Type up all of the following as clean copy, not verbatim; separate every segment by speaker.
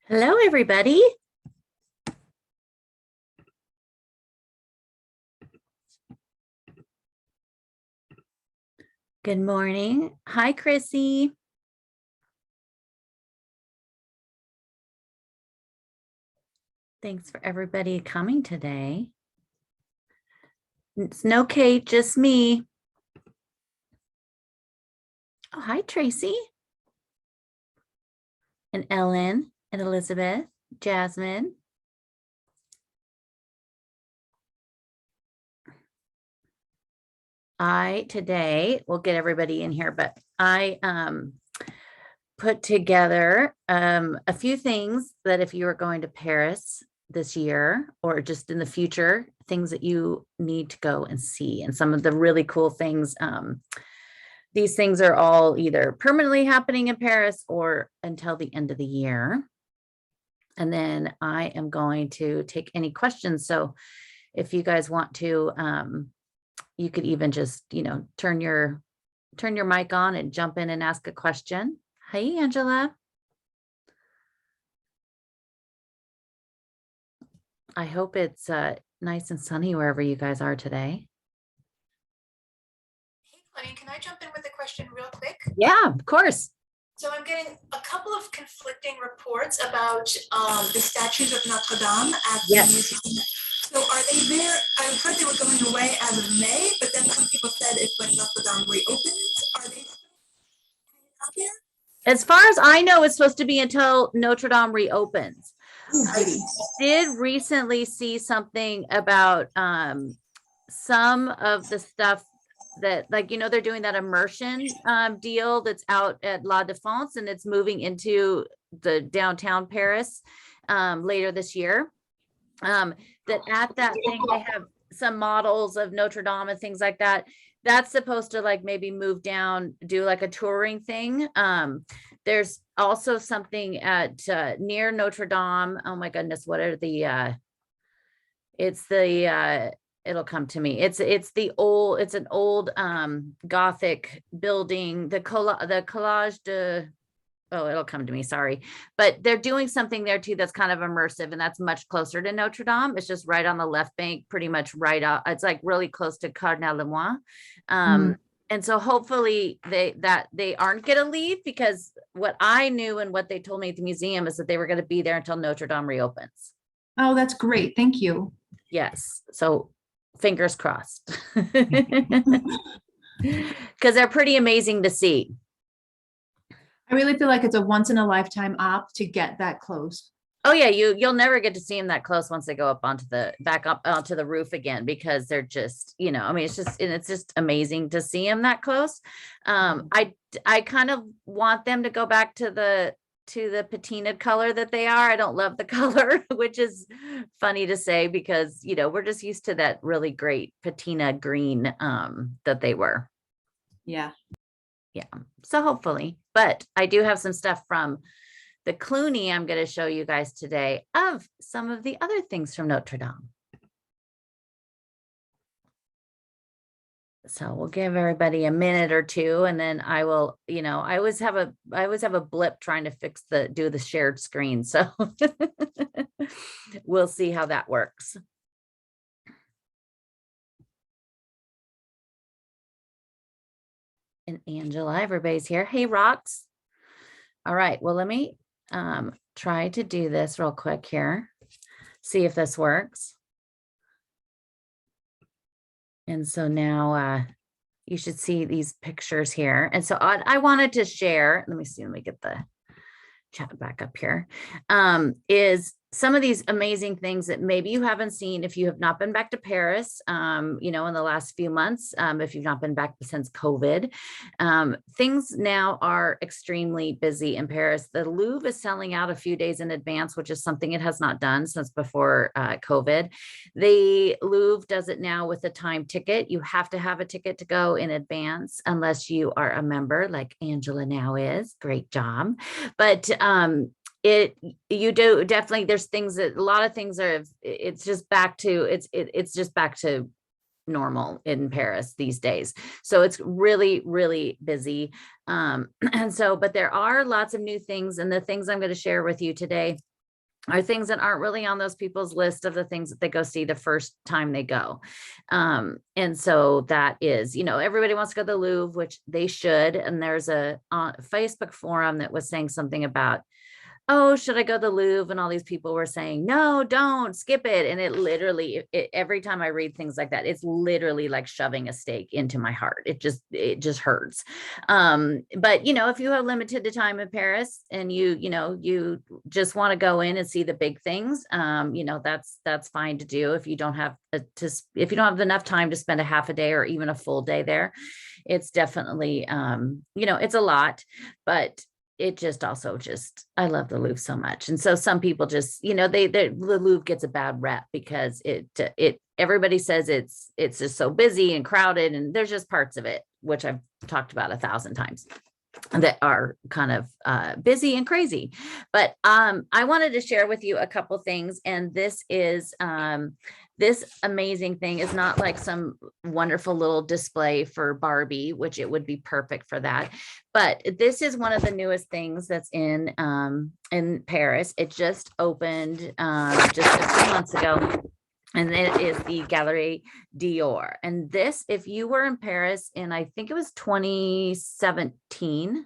Speaker 1: Hello, everybody. Good morning. Hi, Chrissy. Thanks for everybody coming today. It's no Kate, just me. Oh, hi, Tracy. And Ellen and Elizabeth, Jasmine. Today we'll get everybody in here, but I put together a few things that if you are going to Paris this year or just in the future, things that you need to go and see, and some of the really cool things. These things are all either permanently happening in Paris or until the end of the year. And then I am going to take any questions. So if you guys want to, you could even just, turn your mic on and jump in and ask a question. Hi, Angela. I hope it's nice and sunny wherever you guys are today.
Speaker 2: Hey, Claudine, can I jump in with a question real quick?
Speaker 1: Yeah, of course.
Speaker 2: So I'm getting a couple of conflicting reports about the statues of Notre Dame at the museum. So are they there? I've heard they were going away as of May, but then some people said it's when Notre Dame reopens. Are they still out there?
Speaker 1: As far as I know, it's supposed to be until Notre Dame reopens. I did recently see something about some of the stuff that, like, they're doing that immersion deal that's out at La Défense, and it's moving into the downtown Paris later this year. That at that thing, they have some models of Notre Dame and things like that. That's supposed to like maybe move down, do like a touring thing. There's also something at near Notre Dame. Oh my goodness, what are the it'll come to me. It's an old Gothic building, the Collage de, oh, it'll come to me, sorry. But they're doing something there too that's kind of immersive, and that's much closer to Notre Dame. It's just right on the left bank, pretty much right up. It's like really close to Cardinal Lemoine. And so hopefully they aren't going to leave, because what I knew and what they told me at the museum is that they were going to be there until Notre Dame reopens.
Speaker 3: Oh, that's great. Thank you.
Speaker 1: Yes. So fingers crossed. Because they're pretty amazing to see.
Speaker 3: I really feel like it's a once in a lifetime op to get that close.
Speaker 1: Oh yeah, you'll never get to see them that close once they go up back up onto the roof again, because they're just, I mean, it's just amazing to see them that close. I kind of want them to go back to the patina color that they are. I don't love the color, which is funny to say, because we're just used to that really great patina green that they were.
Speaker 3: Yeah.
Speaker 1: So hopefully, but I do have some stuff from the Clooney I'm going to show you guys today of some of the other things from Notre Dame. So we'll give everybody a minute or two, and then I will, I always have a blip trying to do the shared screen. So we'll see how that works. And Angela, everybody's here. Hey, Rox. All right. Well, let me try to do this real quick here. See if this works. And so now you should see these pictures here. And so I wanted to share, let me get the chat back up here, is some of these amazing things that maybe you haven't seen if you have not been back to Paris, in the last few months, if you've not been back since COVID. Things now are extremely busy in Paris. The Louvre is selling out a few days in advance, which is something it has not done since before COVID. The Louvre does it now with a time ticket. You have to have a ticket to go in advance unless you are a member, like Angela now is. Great job. But you do definitely, there's things that a lot of things are, it's just back to normal in Paris these days. So it's really, really busy. But there are lots of new things, and the things I'm going to share with you today are things that aren't really on those people's list of the things that they go see the first time they go. And so that is, you know, everybody wants to go to the Louvre, which they should. And there's a Facebook forum that was saying something about, oh, should I go to the Louvre? And all these people were saying, no, don't skip it. And it literally, every time I read things like that, it's literally like shoving a stake into my heart. It just hurts. But you know, if you have limited time in Paris and you just want to go in and see the big things, you know, that's fine to do. If you don't have if you don't have enough time to spend a half a day or even a full day there, it's definitely, you know, it's a lot, but it just also I love the Louvre so much. And so some people just, you know, the Louvre gets a bad rep because everybody says it's just so busy and crowded, and there's just parts of it, which I've talked about 1,000 times, that are kind of busy and crazy. But I wanted to share with you a couple things. And this is this amazing thing is not like some wonderful little display for Barbie, which it would be perfect for that. But this is one of the newest things that's in Paris. It just opened just a few months ago. And it is the Gallery Dior. And this, if you were in Paris in, I think it was 2018,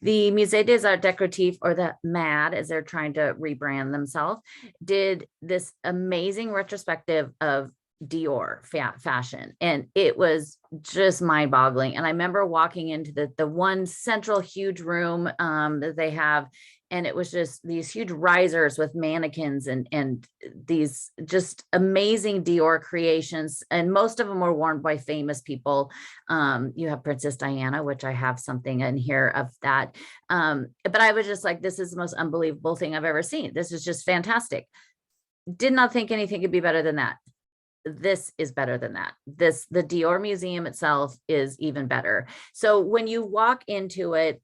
Speaker 1: the Musée des Arts Décoratifs, or the MAD, as they're trying to rebrand themselves, did this amazing retrospective of Dior fashion. And it was just mind boggling. And I remember walking into the one central huge room that they have, and it was just these huge risers with mannequins and these just amazing Dior creations. And most of them were worn by famous people. You have Princess Diana, which I have something in here of that. But I was just like, this is the most unbelievable thing I've ever seen. This is just fantastic. Did not think anything could be better than that. This is better than that. The Dior Museum itself is even better. So when you walk into it,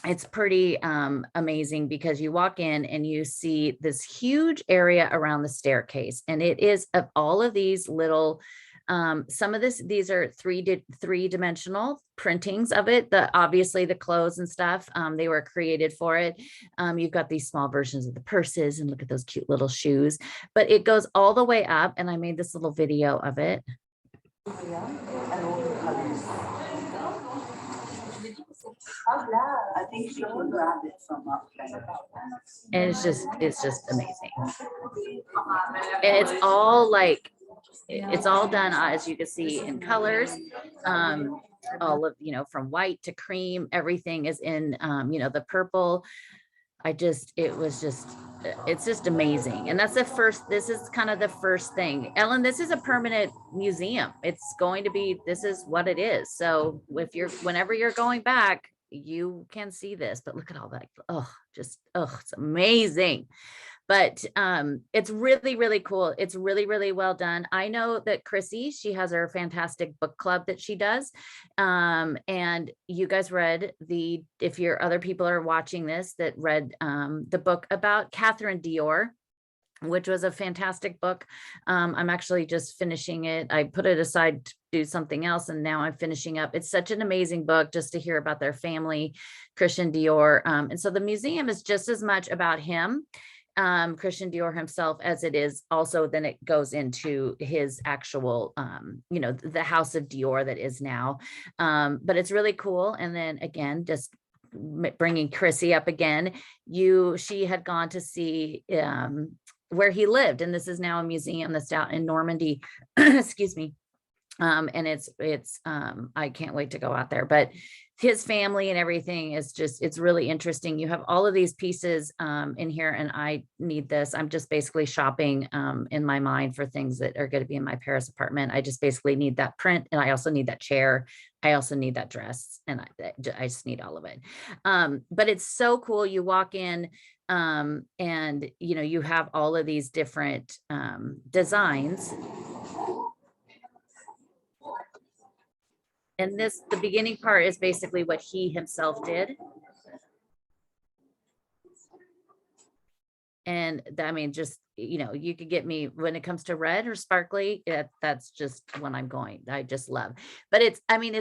Speaker 1: it's pretty amazing, because you walk in and you see this huge area around the staircase, and it is of all of these little, some of these are three-dimensional printings of it. Obviously the clothes and stuff, they were created for it. You've got these small versions of the purses, and look at those cute little shoes, but it goes all the way up. And I made this little video of it.
Speaker 4: I think she can grab it from up there.
Speaker 1: And it's just amazing. And it's all like, it's all done, as you can see, in colors. All of, you know, from white to cream, everything is in, you know, the purple. It's just amazing. And that's this is kind of the first thing. Ellen, this is a permanent museum. It's going to be, this is what it is. So whenever you're going back, you can see this. But look at all that. It's amazing. But it's really, really cool. It's really, really well done. I know that Chrissy, she has her fantastic book club that she does. And you guys read if your other people are watching this, that read the book about Catherine Dior, which was a fantastic book. I'm actually just finishing it. I put it aside to do something else, and now I'm finishing up. It's such an amazing book just to hear about their family, Christian Dior. And so the museum is just as much about him, Christian Dior himself, as it is also, then it goes into his actual, you know, the house of Dior that is now. But it's really cool. And then again, just bringing Chrissy up again, she had gone to see where he lived, and this is now a museum that's out in Normandy. Excuse me. And it's I can't wait to go out there. But his family and everything is it's really interesting. You have all of these pieces in here, and I need this. I'm just basically shopping in my mind for things that are going to be in my Paris apartment. I just basically need that print, and I also need that chair. I also need that dress, and I just need all of it. But it's so cool. You walk in, and you know, you have all of these different designs. And the beginning part is basically what he himself did. And I mean, just, you could get me when it comes to red or sparkly. That's just when I'm going. I just love, but it's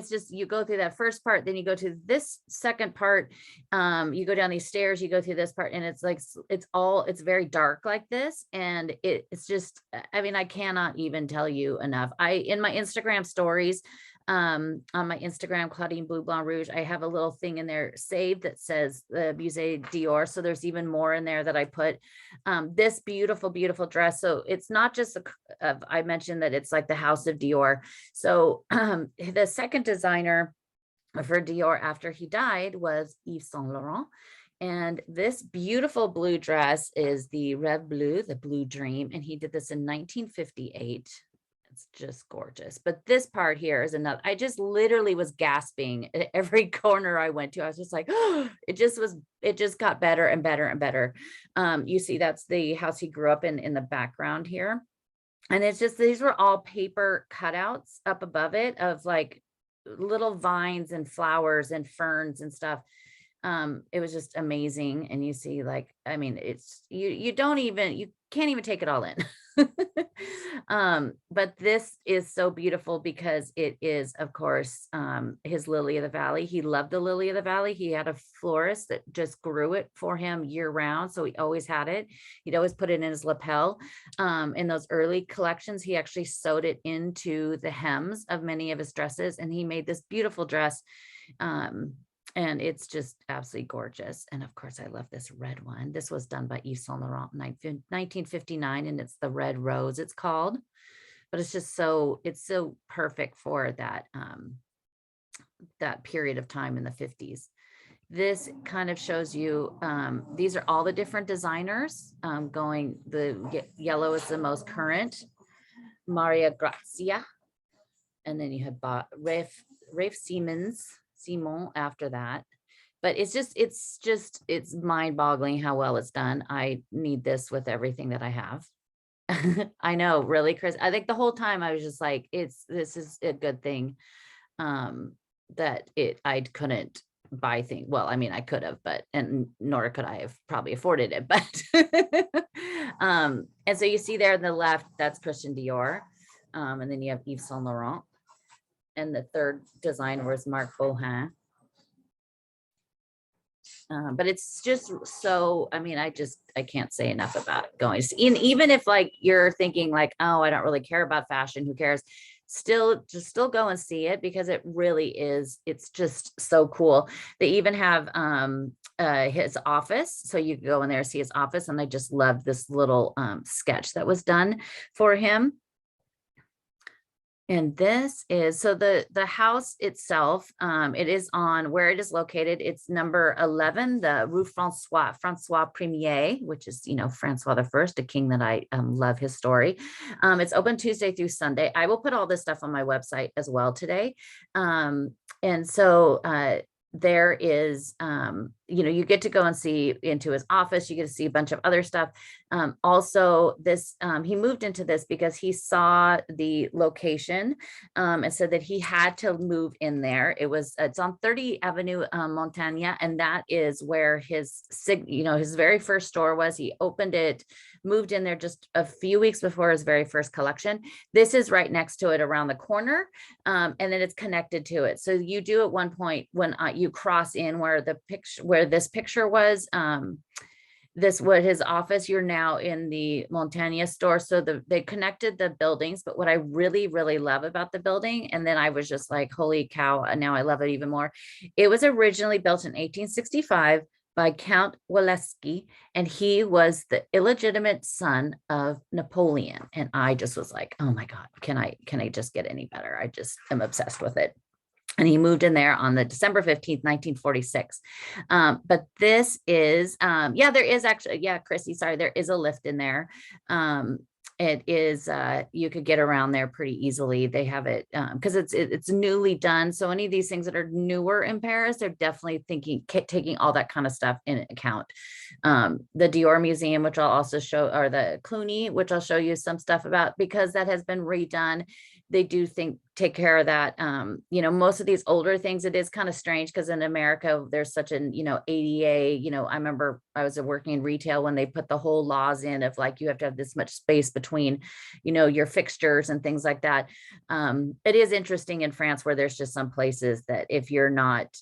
Speaker 1: just, you go through that first part, then you go to this second part. You go down these stairs, you go through this part, and it's like, it's very dark like this. And it's just, I cannot even tell you enough. In my Instagram stories, on my Instagram, Claudine Bleu Blanc Rouge, I have a little thing in there saved that says the Musée Dior. So there's even more in there that I put. This beautiful, beautiful dress. So it's not just, I mentioned that it's like the House of Dior. So the second designer for Dior after he died was Yves Saint Laurent. And this beautiful blue dress is the Rêve Bleu, the Blue Dream. And he did this in 1958. It's just gorgeous. But this part here is another, I just literally was gasping at every corner I went to. I was just like, oh, it just got better and better and better. You see, that's the house he grew up in the background here. And it's just, these were all paper cutouts up above it of like little vines and flowers and ferns and stuff. It was just amazing. And you see, like, it's, you can't even take it all in. But this is so beautiful because it is, of course, his lily of the valley. He loved the lily of the valley. He had a florist that just grew it for him year round. So he always had it. He'd always put it in his lapel. In those early collections, he actually sewed it into the hems of many of his dresses. And he made this beautiful dress. And it's just absolutely gorgeous. And of course, I love this red one. This was done by Yves Saint Laurent in 1959, and it's the Red Rose, it's called. But it's just it's so perfect for that, that period of time in the 50s. This kind of shows you, these are all the different designers going, the yellow is the most current, Maria Grazia. And then you have Rafe Simon after that. But it's mind-boggling how well it's done. I need this with everything that I have. I know, really, Chris. I think the whole time I was just like, this is a good thing that I couldn't buy things. Well, I could have, and nor could I have probably afforded it. But and so you see there on the left, that's Christian Dior. And then you have Yves Saint Laurent. And the third designer was Marc Bohan. But it's just so, I can't say enough about it going. And even if like you're thinking like, oh, I don't really care about fashion, who cares? Still go and see it because it really is. It's just so cool. They even have his office. So you can go in there, see his office. And I just love this little sketch that was done for him. And this is, so the house itself, it is on where it is located. It's number 11, the Rue Francois Premier, which is, Francois the First, a king that I love his story. It's open Tuesday through Sunday. I will put all this stuff on my website as well today. And so there is, you get to go and see into his office. You get to see a bunch of other stuff. Also this, he moved into this because he saw the location and said that he had to move in there. It's on 30 Avenue Montaigne, and that is where his very first store was. He opened it, moved in there just a few weeks before his very first collection. This is right next to it around the corner. And then it's connected to it. So you do at one point when you cross in where this picture was, what his office, you're now in the Montaigne store. So they connected the buildings. But what I really, really love about the building, and then I was just like, holy cow, now I love it even more. It was originally built in 1865 by Count Waleski, and he was the illegitimate son of Napoleon. And I just was like, oh my God, can I just get any better? I just am obsessed with it. And he moved in there on the December 15th, 1946. But this is, there is actually, Chrissy, sorry, there is a lift in there. It is, you could get around there pretty easily. They have it, because it's newly done. So any of these things that are newer in Paris, they're definitely taking all that kind of stuff in account. The Dior Museum, which I'll also show, or the Clooney, which I'll show you some stuff about, because that has been redone. they do take care of that. You know, most of these older things, it is kind of strange because in America, there's such an, you know, ADA, you know, I remember I was working in retail when they put the whole laws in of like, you have to have this much space between, you know, your fixtures and things like that. It is interesting in France where there's just some places that if you're not,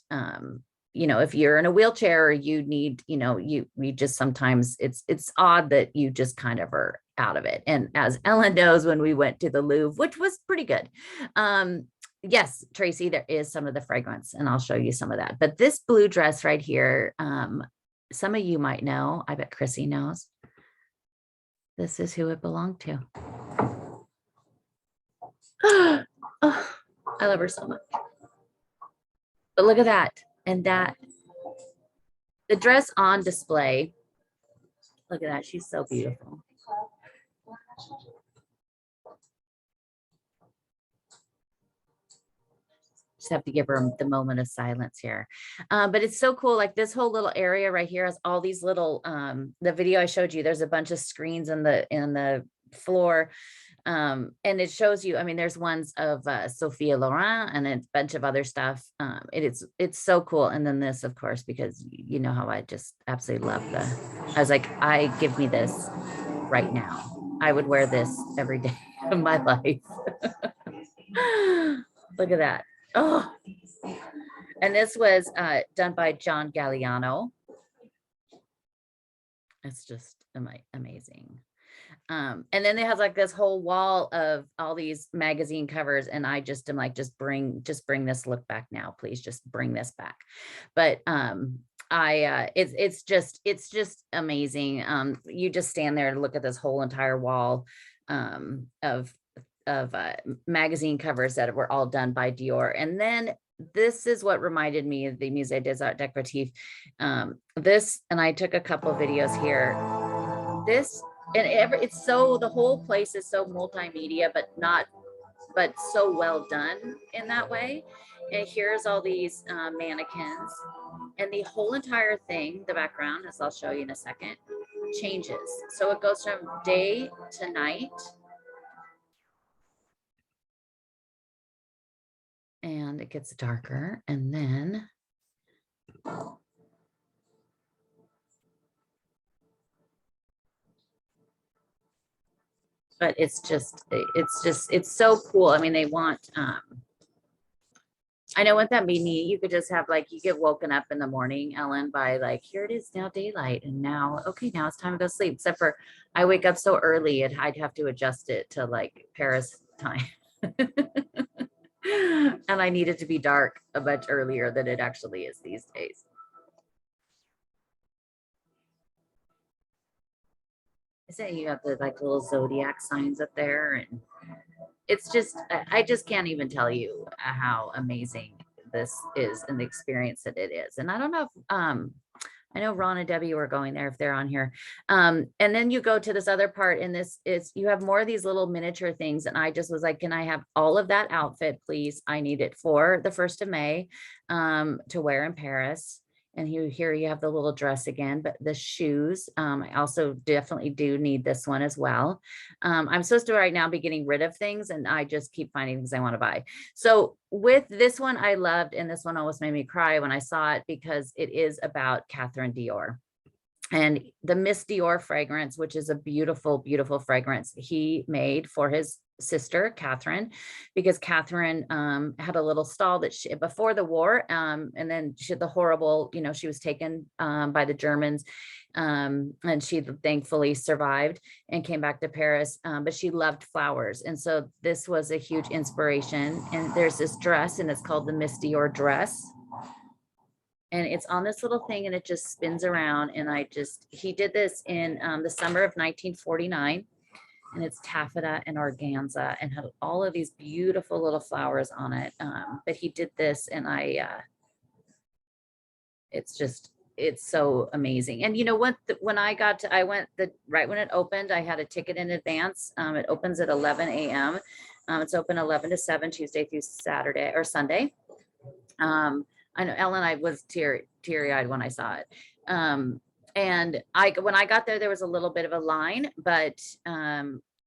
Speaker 1: you know, if you're in a wheelchair or you need, you know, we just sometimes it's odd that you just kind of are out of it. And as Ellen knows, when we went to the Louvre, which was pretty good. Yes, Tracy, there is some of the fragrance and I'll show you some of that. But this blue dress right here, some of you might know, I bet Chrissy knows. This is who it belonged to. Oh, I love her so much. But look at that. And that, the dress on display, look at that. She's so beautiful. Just have to give her the moment of silence here. But it's so cool. Like this whole little area right here has all these little, the video I showed you, there's a bunch of screens in the floor. And it shows you, I mean, there's ones of Sophia Laurent and a bunch of other stuff. It's so cool. And then this, of course, because you know how I just absolutely love I was like, give me this right now. I would wear this every day of my life. Look at that. Oh, and this was done by John Galliano. It's just amazing. And then they have like this whole wall of all these magazine covers. And I just am like, just bring this look back now, please just bring this back. But it's just amazing. You just stand there and look at this whole entire wall of magazine covers that were all done by Dior. And then this is what reminded me of the Musée des Arts Décoratifs. This, and I took a couple videos here. This, and it's so, the whole place is so multimedia, but so well done in that way. And here's all these mannequins, and the whole entire thing, the background, as I'll show you in a second, changes. So it goes from day to night. And it gets darker, and then but it's so cool. I mean, they want I know what that means. You could just have like, you get woken up in the morning, Ellen, by like, here it is now daylight, and now okay, now it's time to go sleep. Except for I wake up so early and I'd have to adjust it to like Paris time. And I need it to be dark a much earlier than it actually is these days. I say you have the like little zodiac signs up there, and it's just, I just can't even tell you how amazing this is and the experience that it is. And I don't know if, I know Ron and Debbie were going there if they're on here. And then you go to this other part, and this is, you have more of these little miniature things. And I just was like, can I have all of that outfit, please? I need it for the 1st of May to wear in Paris. And here you have the little dress again, but the shoes, I also definitely do need this one as well. I'm supposed to right now be getting rid of things, and I just keep finding things I want to buy. So with this one, I loved, and this one almost made me cry when I saw it, because it is about Catherine Dior. And the Miss Dior fragrance, which is a beautiful, beautiful fragrance he made for his sister, Catherine, because Catherine had a little stall that she, before the war, and then she had the horrible, you know, she was taken by the Germans, and she thankfully survived and came back to Paris, but she loved flowers. And so this was a huge inspiration. And there's this dress, and it's called the Miss Dior dress. And it's on this little thing, and it just spins around. And he did this in the summer of 1949, and it's taffeta and organza and had all of these beautiful little flowers on it. But he did this, and it's so amazing. And you know what, when I went right when it opened, I had a ticket in advance. It opens at 11 a.m. It's open 11 to 7, Tuesday through Saturday or Sunday. I know Ellen, I was teary-eyed when I saw it. And when I got there was a little bit of a line, but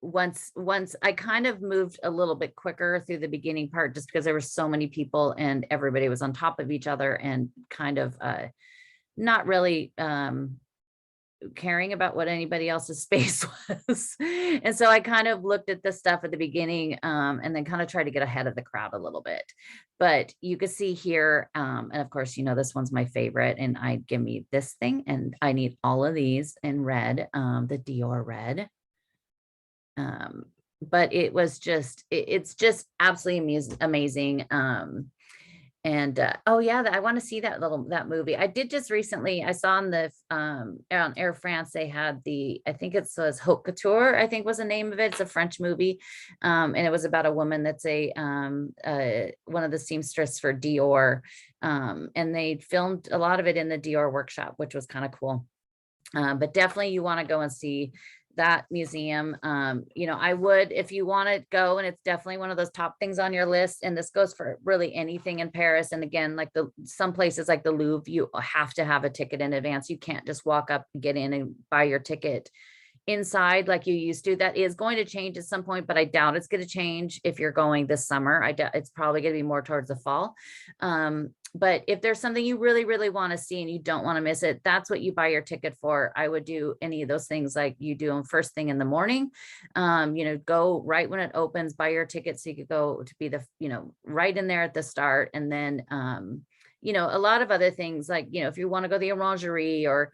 Speaker 1: once I kind of moved a little bit quicker through the beginning part, just because there were so many people and everybody was on top of each other and kind of not really caring about what anybody else's space was. And so I kind of looked at the stuff at the beginning and then kind of tried to get ahead of the crowd a little bit. But you can see here, and of course, you know, this one's my favorite, and I give me this thing, and I need all of these in red, the Dior red. But it was just, it's just absolutely amazing. And oh yeah, I want to see that movie. I did just recently, I saw on the on Air France, they had I think it says Haute Couture, I think was the name of it. It's a French movie. And it was about a woman that's one of the seamstress for Dior. And they filmed a lot of it in the Dior workshop, which was kind of cool. But definitely you want to go and see that museum. You know, I would, if you want to go, and it's definitely one of those top things on your list, and this goes for really anything in Paris. And again, like some places like the Louvre, you have to have a ticket in advance. You can't just walk up and get in and buy your ticket inside like you used to. That is going to change at some point, but I doubt it's going to change if you're going this summer. I doubt it's probably going to be more towards the fall. But if there's something you really, really want to see and you don't want to miss it, that's what you buy your ticket for. I would do any of those things like you do them first thing in the morning. You know, go right when it opens, buy your ticket so you could go to be right in there at the start. And then, you know, a lot of other things like, you know, if you want to go to the Orangerie or,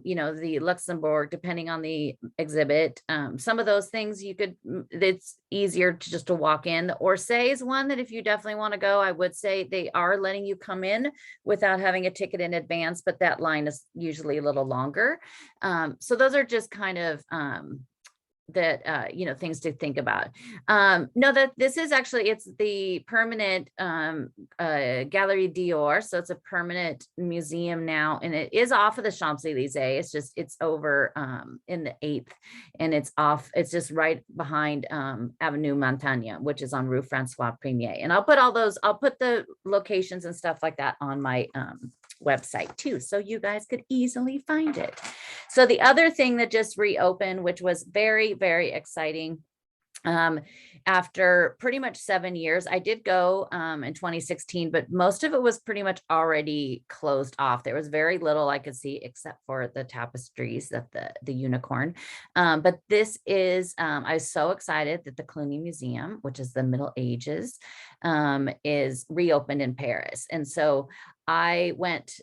Speaker 1: you know, the Luxembourg, depending on the exhibit, some of those things it's easier to walk in. The Orsay is one that if you definitely want to go, I would say they are letting you come in without having a ticket in advance, but that line is usually a little longer. So those are just kind of, you know, things to think about. No, that this is actually, it's the permanent Gallery Dior. So it's a permanent museum now, and it is off of the Champs-Élysées. It's over in the 8th, and it's just right behind Avenue Montaigne, which is on Rue Francois Premier. And I'll put the locations and stuff like that on my website too, so you guys could easily find it. So the other thing that just reopened, which was very, very exciting, after pretty much 7 years, I did go in 2016, but most of it was pretty much already closed off. There was very little I could see except for the tapestries of the unicorn. But this is, I was so excited that the Clooney Museum, which is the Middle Ages, is reopened in Paris. And so I went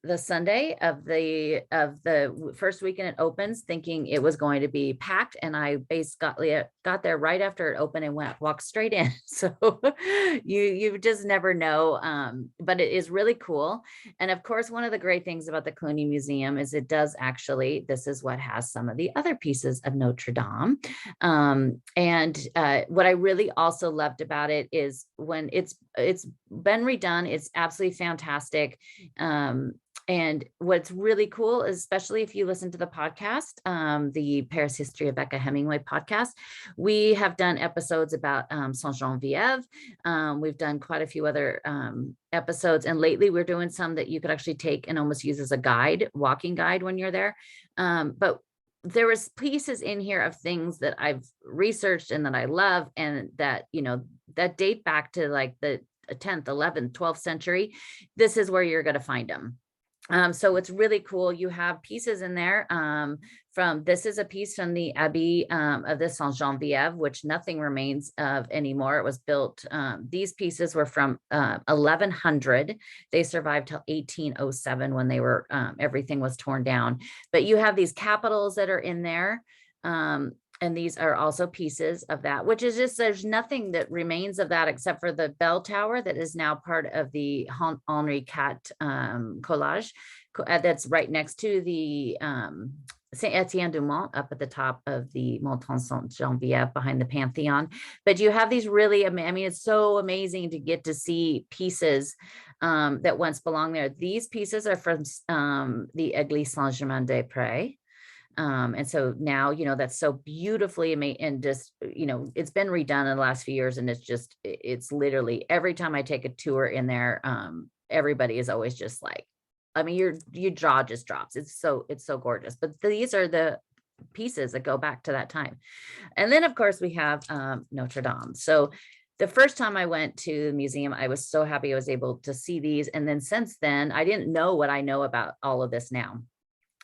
Speaker 1: the Sunday of the first weekend it opens, thinking it was going to be packed, and I basically got there right after it opened and walked straight in. So you just never know, but it is really cool. And of course, one of the great things about the Clooney Museum is it does actually, this is what has some of the other pieces of Notre Dame. And what I really also loved about it is when it's been redone, it's absolutely fantastic. And what's really cool, especially if you listen to the podcast, the Paris History of Becca Hemingway podcast, we have done episodes about Saint-Geneviève. We've done quite a few other episodes. And lately we're doing some that you could actually take and almost use as a guide, walking guide when you're there. But there was pieces in here of things that I've researched and that I love, and that, you know, that date back to like the 10th, 11th, 12th century. This is where you're going to find them. So it's really cool. You have pieces in there this is a piece from the Abbey of the Saint-Geneviève, which nothing remains of anymore. It was built, these pieces were from 1100. They survived till 1807 when they were, everything was torn down. But you have these capitals that are in there. And these are also pieces of that, which is just, there's nothing that remains of that except for the bell tower that is now part of the Henri IV collage that's right next to the Saint-Étienne-du-Mont up at the top of the Montant Saint-Geneviève behind the Pantheon. But you have these really, I mean, it's so amazing to get to see pieces that once belonged there. These pieces are from the Église Saint-Germain-des-Prés. And so now, you know, that's so beautifully made, and just, you know, it's been redone in the last few years, and it's literally every time I take a tour in there, everybody is always just like, I mean, your jaw just drops. It's so gorgeous. But these are the pieces that go back to that time. And then of course we have Notre Dame. So the first time I went to the museum, I was so happy I was able to see these. And then since then, I didn't know what I know about all of this now.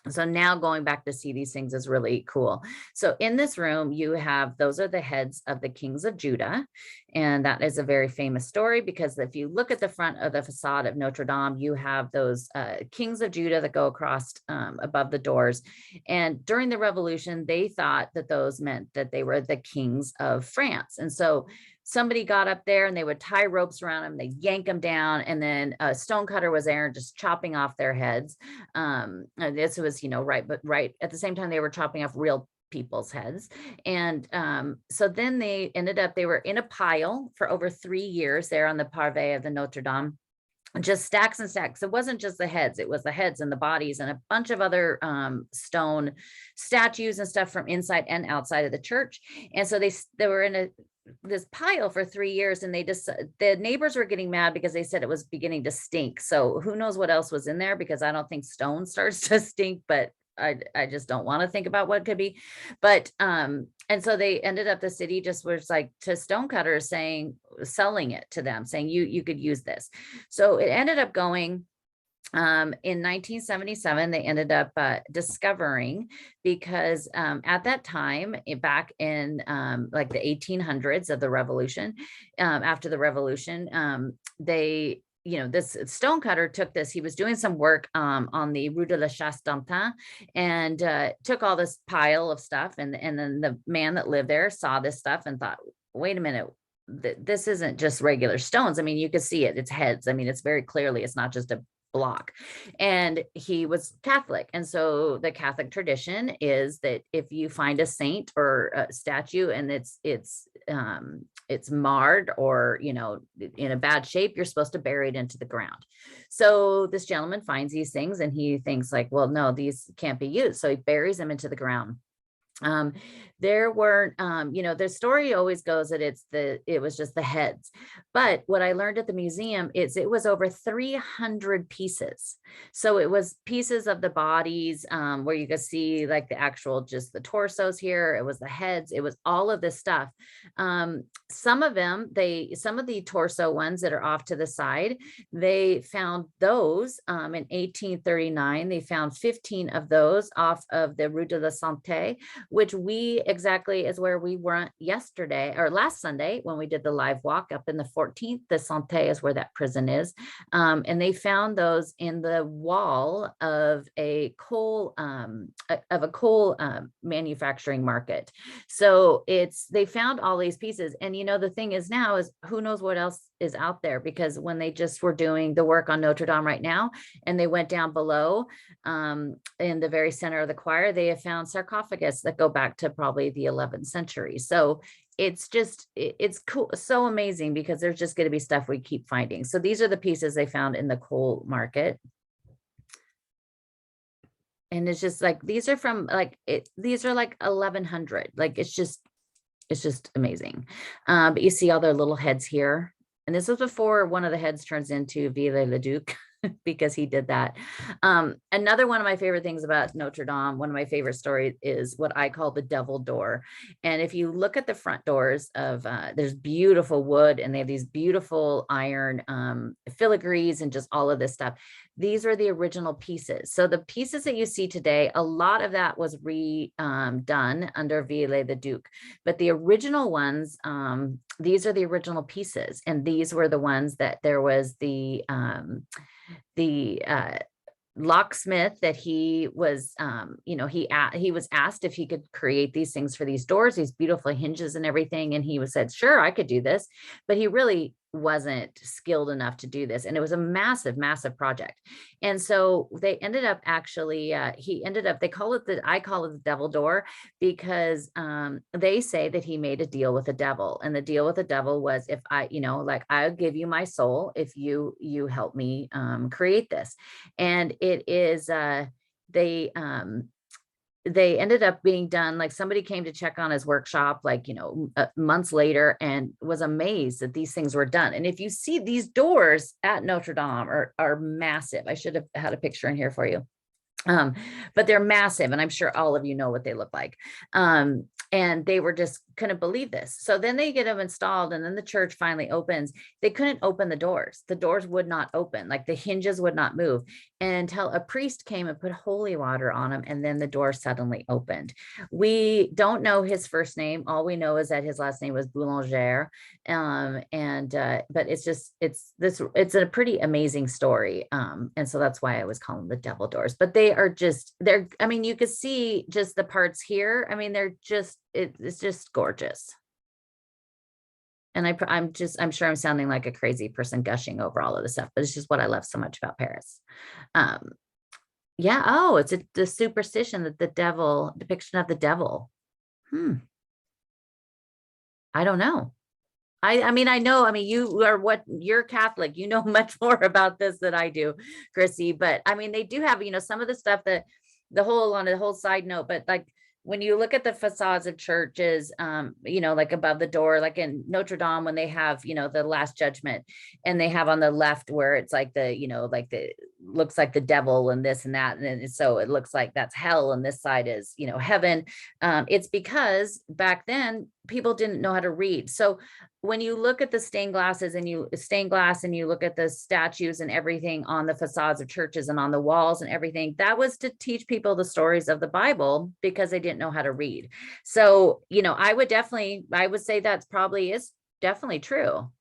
Speaker 1: So now going back to see these things is really cool. So in this room, you have, those are the heads of the kings of Judah. And that is a very famous story, because if you look at the front of the facade of Notre Dame, you have those kings of Judah that go across above the doors. And during the revolution, they thought that those meant that they were the kings of France. And so somebody got up there and they would tie ropes around them, they yank them down, and then a stonecutter was there and just chopping off their heads. And this was, right at the same time they were chopping off real people's heads. And so then they were in a pile for over 3 years there on the parve of the Notre Dame, just stacks and stacks. It wasn't just the heads, it was the heads and the bodies and a bunch of other stone statues and stuff from inside and outside of the church. And so they were in this pile for 3 years, and the neighbors were getting mad because they said it was beginning to stink. So who knows what else was in there, because I don't think stone starts to stink, but I just don't want to think about what could be. But and so they ended up, the city just was like to stonecutters selling it to them, saying you could use this. So it ended up going in 1977, they ended up discovering, because at that time, back in like the 1800s of the revolution, after the revolution, this stonecutter took this, he was doing some work on the Rue de la Chasse d'Antin, and took all this pile of stuff. And then the man that lived there saw this stuff and thought, wait a minute, this isn't just regular stones. I mean, you could see it, it's heads. I mean, it's very clearly, it's not just a block. And he was Catholic. And so the Catholic tradition is that if you find a saint or a statue and it's marred or, in a bad shape, you're supposed to bury it into the ground. So this gentleman finds these things and he thinks like, well, no, these can't be used. So he buries them into the ground. There weren't, the story always goes that it was just the heads. But what I learned at the museum is it was over 300 pieces. So it was pieces of the bodies, where you could see like the actual, just the torsos here. It was the heads. It was all of this stuff. Some of the torso ones that are off to the side, they found those in 1839. They found 15 of those off of the Rue de la Santé, which exactly is where we were yesterday or last Sunday when we did the live walk up in the 14th. The Santé is where that prison is. And they found those in the wall of a coal manufacturing market. So they found all these pieces. And the thing is now is who knows what else is out there, because when they just were doing the work on Notre Dame right now, and they went down below in the very center of the choir, they have found sarcophagus that go back to probably the 11th century. So it's cool, so amazing, because there's just going to be stuff we keep finding. So these are the pieces they found in the coal market. And it's just like, these are from these are like 1100, like it's just amazing. But you see all their little heads here. And this was before one of the heads turns into Viollet-le-Duc, because he did that. Another one of my favorite things about Notre Dame, one of my favorite stories, is what I call the devil door. And if you look at the front doors of, there's beautiful wood, and they have these beautiful iron filigrees and just all of this stuff. These are the original pieces. So the pieces that you see today, a lot of that was redone under Viollet-le-Duc, but the original ones, these are the original pieces. And these were the ones that there was the locksmith that he was, he was asked if he could create these things for these doors, these beautiful hinges and everything. And he said, sure, I could do this, but he really wasn't skilled enough to do this. And it was a massive, massive project. And so they ended up I call it the devil door, because they say that he made a deal with the devil. And the deal with the devil was, if I'll give you my soul if you help me create this. And it is, they ended up being done, like somebody came to check on his workshop, months later, and was amazed that these things were done. And if you see these doors at Notre Dame are massive. I should have had a picture in here for you. But they're massive, and I'm sure all of you know what they look like. And they were just couldn't believe this. So then they get them installed, and then the church finally opens. They couldn't open the doors. The doors would not open, like the hinges would not move until a priest came and put holy water on them, and then the door suddenly opened. We don't know his first name. All we know is that his last name was Boulanger. But it's a pretty amazing story. And so that's why I was calling them the devil doors. But I mean, you could see just the parts here. I mean, it's just gorgeous. And I'm sure I'm sounding like a crazy person gushing over all of this stuff, but it's just what I love so much about Paris. Yeah. Oh, it's the superstition that depiction of the devil. I don't know. I mean, you're Catholic, you know much more about this than I do, Chrissy, but I mean, they do have, some of the stuff that on a whole side note, but like, when you look at the facades of churches, like above the door, like in Notre Dame, when they have, the Last Judgment, and they have on the left where it's like looks like the devil and this and that. And so it looks like that's hell. And this side is, heaven. It's because back then people didn't know how to read. So when you look at the stained glass and you look at the statues and everything on the facades of churches and on the walls and everything, that was to teach people the stories of the Bible because they didn't know how to read. So, I would say that's probably is definitely true.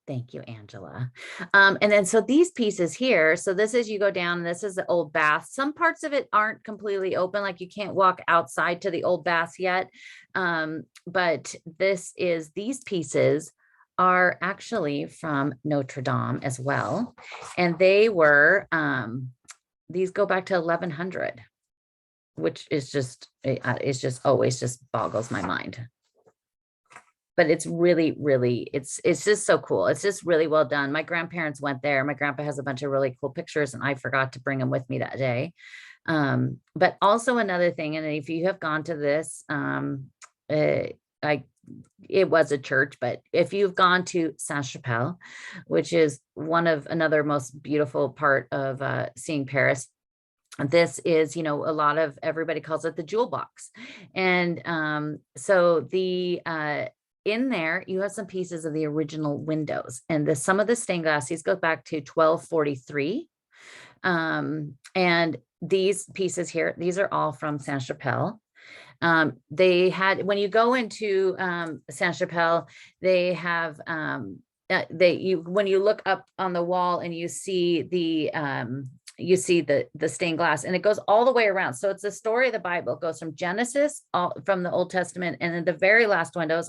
Speaker 1: Thank you, Angela. And then, so these pieces here, so this is, you go down, and this is the old bath. Some parts of it aren't completely open, like you can't walk outside to the old baths yet. But these pieces are actually from Notre Dame as well. And they were, these go back to 1100, which is just always just boggles my mind. But it's really, really, it's just so cool. It's just really well done. My grandparents went there. My grandpa has a bunch of really cool pictures, and I forgot to bring them with me that day. But also another thing, and if you have gone to this, it was a church, but if you've gone to Saint-Chapelle, which is another most beautiful part of seeing Paris, this is, a lot of everybody calls it the jewel box. And so in there, you have some pieces of the original windows, and some of the stained glass, these go back to 1243. And these pieces here, these are all from Saint-Chapelle. When you go into Saint-Chapelle, they have, when you look up on the wall and you see the stained glass, and it goes all the way around. So it's the story of the Bible. It goes from Genesis, from the Old Testament, and then the very last windows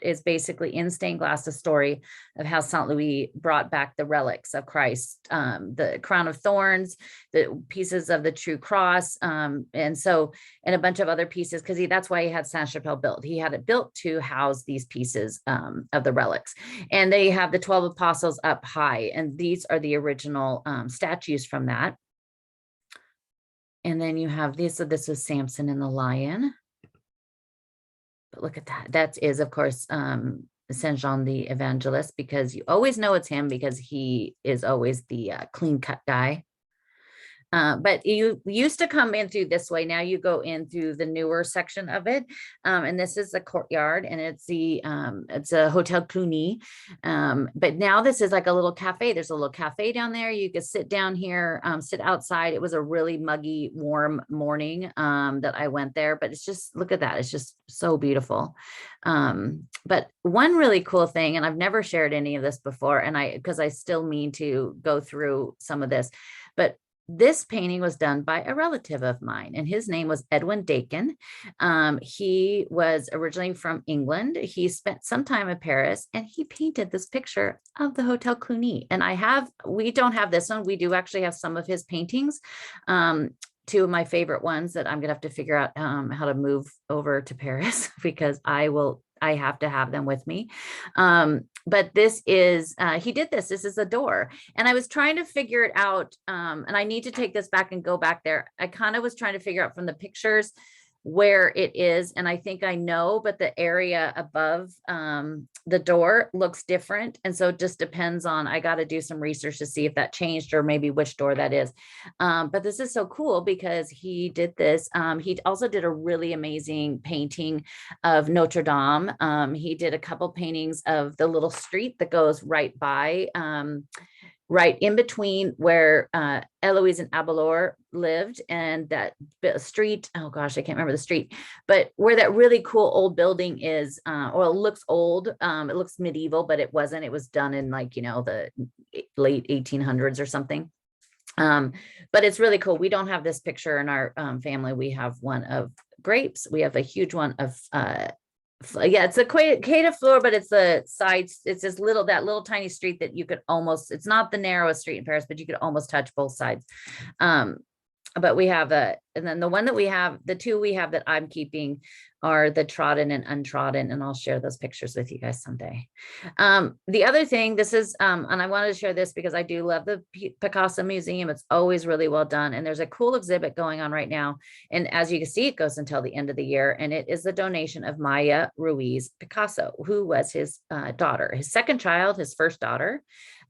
Speaker 1: is basically in stained glass, the story of how Saint Louis brought back the relics of Christ, the crown of thorns, the pieces of the true cross, and a bunch of other pieces, because that's why he had Saint-Chapelle built. He had it built to house these pieces of the relics. And they have the 12 apostles up high, and these are the original statues from that. And then you have these. So this was Samson and the lion. But look at that. That is, of course, Saint John the Evangelist, because you always know it's him because he is always the clean cut guy. But you used to come in through this way. Now you go in through the newer section of it. And this is the courtyard, and it's a Hotel Clooney. But now this is like a little cafe. There's a little cafe down there. You could sit down here, sit outside. It was a really muggy, warm morning that I went there, but it's just, look at that. It's just so beautiful. But one really cool thing, and I've never shared any of this before, because I still mean to go through some of this, but this painting was done by a relative of mine, and his name was Edwin Dakin. He was originally from England. He spent some time in Paris, and he painted this picture of the Hotel Clooney. And we don't have this one. We do actually have some of his paintings. Two of my favorite ones that I'm gonna have to figure out how to move over to Paris because I have to have them with me. But this is, he did this is a door. And I was trying to figure it out. And I need to take this back and go back there. I kind of was trying to figure out from the pictures, where it is. And I think I know, but the area above the door looks different. And so it just depends on, I got to do some research to see if that changed or maybe which door that is. But this is so cool because he did this. He also did a really amazing painting of Notre Dame. He did a couple paintings of the little street that goes right by, right in between where Eloise and Abelard lived, and that street, oh gosh, I can't remember the street, but where that really cool old building is, or it looks old, it looks medieval, but it wasn't, it was done in like, you know, the late 1800s or something. But it's really cool. We don't have this picture in our family. We have one of grapes. We have a huge one of yeah, it's a Quai de Fleur, but it's the sides. It's this little, that little tiny street that you could almost, it's not the narrowest street in Paris, but you could almost touch both sides. But we have and then the one that we have, the two we have that I'm keeping are the trodden and untrodden, and I'll share those pictures with you guys someday. The other thing, this is, and I wanted to share this because I do love the Picasso Museum. It's always really well done. And there's a cool exhibit going on right now. And as you can see, it goes until the end of the year. And it is the donation of Maya Ruiz Picasso, who was his daughter, his second child, his first daughter.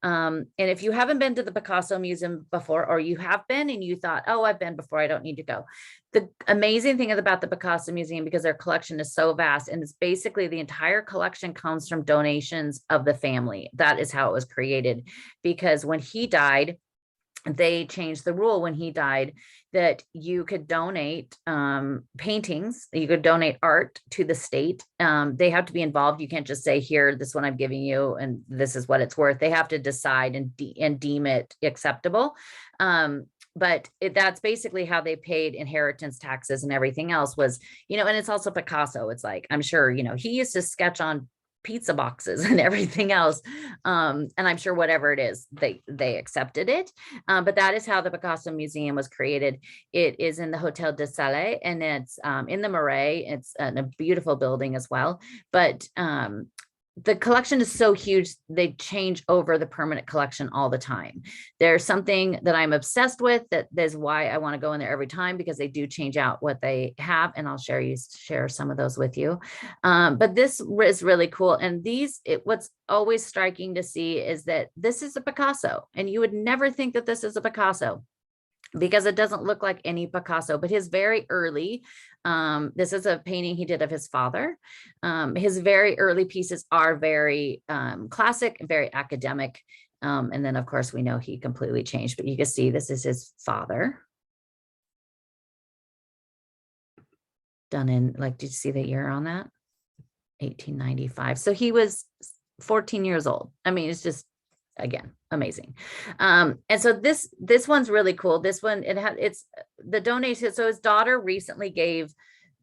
Speaker 1: And if you haven't been to the Picasso Museum before, or you have been and you thought, oh, I've been before, I don't need to go. The amazing thing about the Picasso Museum, because their collection is so vast, and it's basically the entire collection comes from donations of the family. That is how it was created, because when he died, they changed the rule when he died that you could donate paintings, you could donate art to the state. They have to be involved. You can't just say, here, this one I'm giving you, and this is what it's worth. They have to decide and deem it acceptable. But that's basically how they paid inheritance taxes and everything else was, you know, and it's also Picasso. It's like, I'm sure, you know, he used to sketch on pizza boxes and everything else. And I'm sure whatever it is, they accepted it. But that is how the Picasso Museum was created. It is in the Hotel De Salee, and it's in the Marais. It's a beautiful building as well. But the collection is so huge, they change over the permanent collection all the time. There's something that I'm obsessed with, that is why I want to go in there every time, because they do change out what they have, and I'll share some of those with you. But this is really cool. And what's always striking to see is that this is a Picasso, and you would never think that this is a Picasso, because it doesn't look like any Picasso. But his very early, this is a painting he did of his father. His very early pieces are very classic, very academic. And then of course we know he completely changed, but you can see this is his father. Done in, like, did you see the year on that? 1895. So he was 14 years old. I mean, it's just, again, amazing. And so this one's really cool. This one, it's the donation. So his daughter recently gave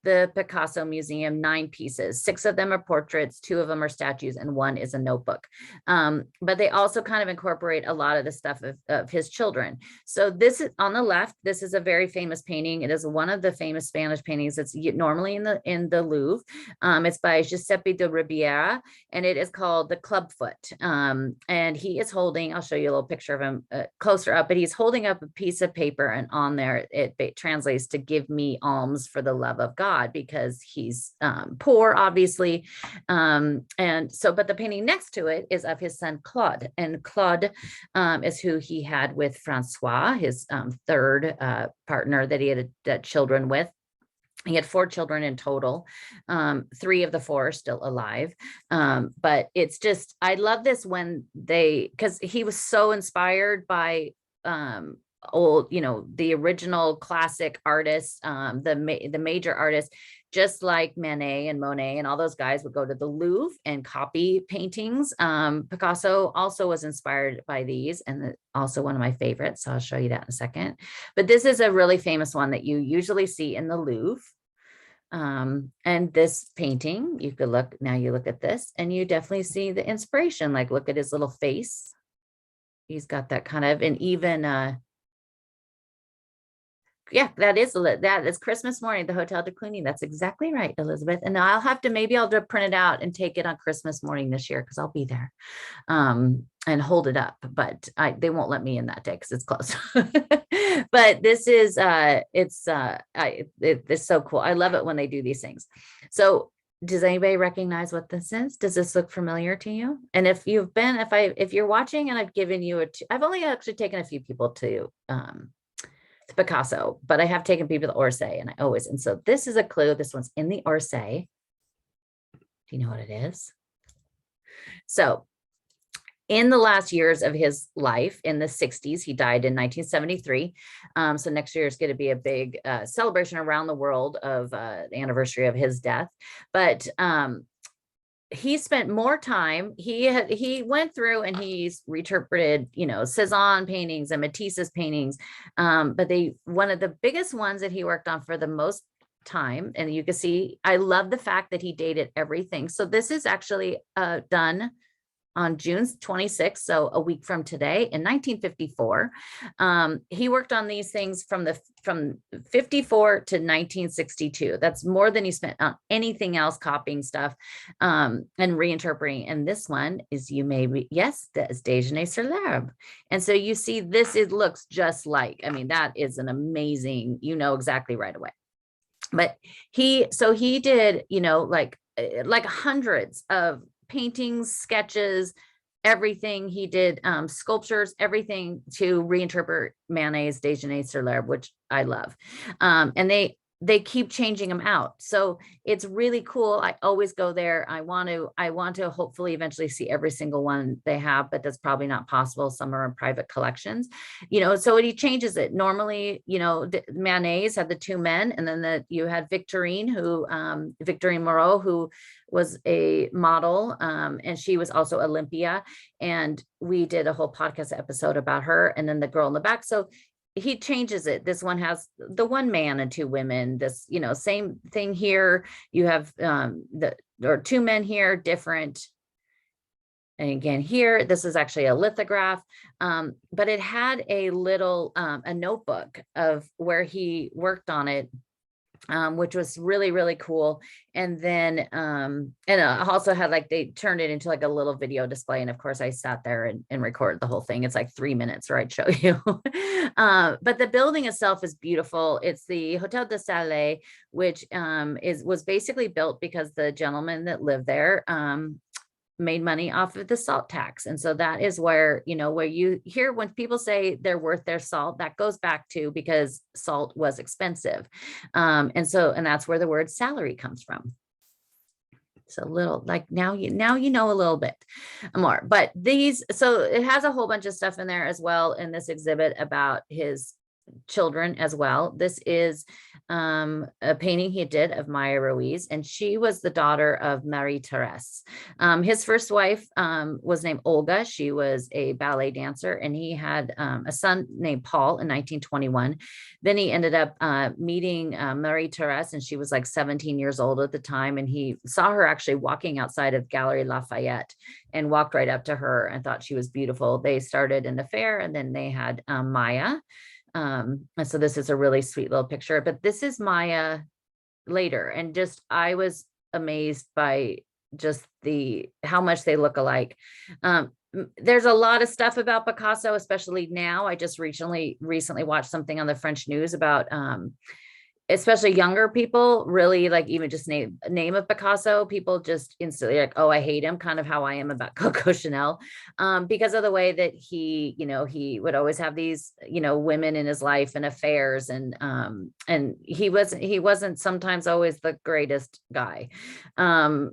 Speaker 1: the Picasso Museum 9 pieces. 6 of them are portraits, 2 of them are statues, and 1 is a notebook. But they also kind of incorporate a lot of the stuff of his children. So this is on the left. This is a very famous painting. It is one of the famous Spanish paintings. It's normally in the Louvre. It's by Giuseppe de Ribiera, and it is called the Clubfoot. And he is holding, I'll show you a little picture of him closer up, but he's holding up a piece of paper, and on there it translates to "Give me alms for the love of God," because he's poor, obviously. And so, but the painting next to it is of his son Claude, and Claude is who he had with Francois, his third partner that he had children with. He had 4 children in total. 3 of the 4 are still alive. But it's just, I love this when because he was so inspired by old, the original classic artists, the major artists, just like Manet and Monet and all those guys would go to the Louvre and copy paintings. Picasso also was inspired by these, and also one of my favorites. So I'll show you that in a second. But this is a really famous one that you usually see in the Louvre. And this painting, you look at this and you definitely see the inspiration. Like, look at his little face. He's got that kind of, and even Yeah, that is Christmas morning, the Hotel de Clooney. That's exactly right, Elizabeth. And maybe I'll just print it out and take it on Christmas morning this year because I'll be there and hold it up. But they won't let me in that day because it's closed. But this is it's so cool. I love it when they do these things. So does anybody recognize what this is? Does this look familiar to you? And if you're watching and I've given you I've only actually taken a few people to Picasso, but I have taken people to Orsay and so this is a clue. This one's in the Orsay. Do you know what it is? So in the last years of his life, in the 60s, he died in 1973. So next year is going to be a big celebration around the world of the anniversary of his death. But he spent more time. He went through and he's reinterpreted, Cezanne paintings and Matisse's paintings. But one of the biggest ones that he worked on for the most time, and you can see, I love the fact that he dated everything. So this is actually done on June 26th, so a week from today, in 1954. He worked on these things from 54 to 1962. That's more than he spent on anything else, copying stuff and reinterpreting. And this one is, that is Déjeuner sur l'herbe. And so you see this, it looks just like, that is an amazing, exactly right away. But he did, like hundreds of paintings, sketches, everything. He did sculptures, everything to reinterpret Manet's Déjeuner sur l'herbe, which I love. And they keep changing them out. So it's really cool. I always go there. I want to hopefully eventually see every single one they have, but that's probably not possible. Some are in private collections, so he changes it. Normally, Manet's had the two men, and then you had Victorine Moreau, who was a model, and she was also Olympia. And we did a whole podcast episode about her, and then the girl in the back. So he changes it. This one has the one man and two women. This, same thing here. You have there are two men here, different. And again, here, this is actually a lithograph, but it had a little, a notebook of where he worked on it, which was really, really cool. And then, also had they turned it into a little video display. And of course I sat there and recorded the whole thing. It's like 3 minutes where I'd show you. But the building itself is beautiful. It's the Hotel De Salee, which was basically built because the gentleman that lived there made money off of the salt tax. And so that is where, where you hear when people say they're worth their salt, that goes back to because salt was expensive. And that's where the word salary comes from. So now you know a little bit more, but so it has a whole bunch of stuff in there as well in this exhibit about his children as well. This is a painting he did of Maya Ruiz, and she was the daughter of Marie-Thérèse. His first wife was named Olga. She was a ballet dancer, and he had a son named Paul in 1921. Then he ended up meeting Marie-Thérèse, and she was 17 years old at the time, and he saw her actually walking outside of Gallery Lafayette and walked right up to her and thought she was beautiful. They started an affair, and then they had Maya. And so this is a really sweet little picture, but this is Maya later. And I was amazed by just how much they look alike. There's a lot of stuff about Picasso, especially now. I just recently watched something on the French news about, especially younger people, really even just name of Picasso, people just instantly oh, I hate him, kind of how I am about Coco Chanel, because of the way that he would always have these, women in his life and affairs. And he wasn't sometimes always the greatest guy. And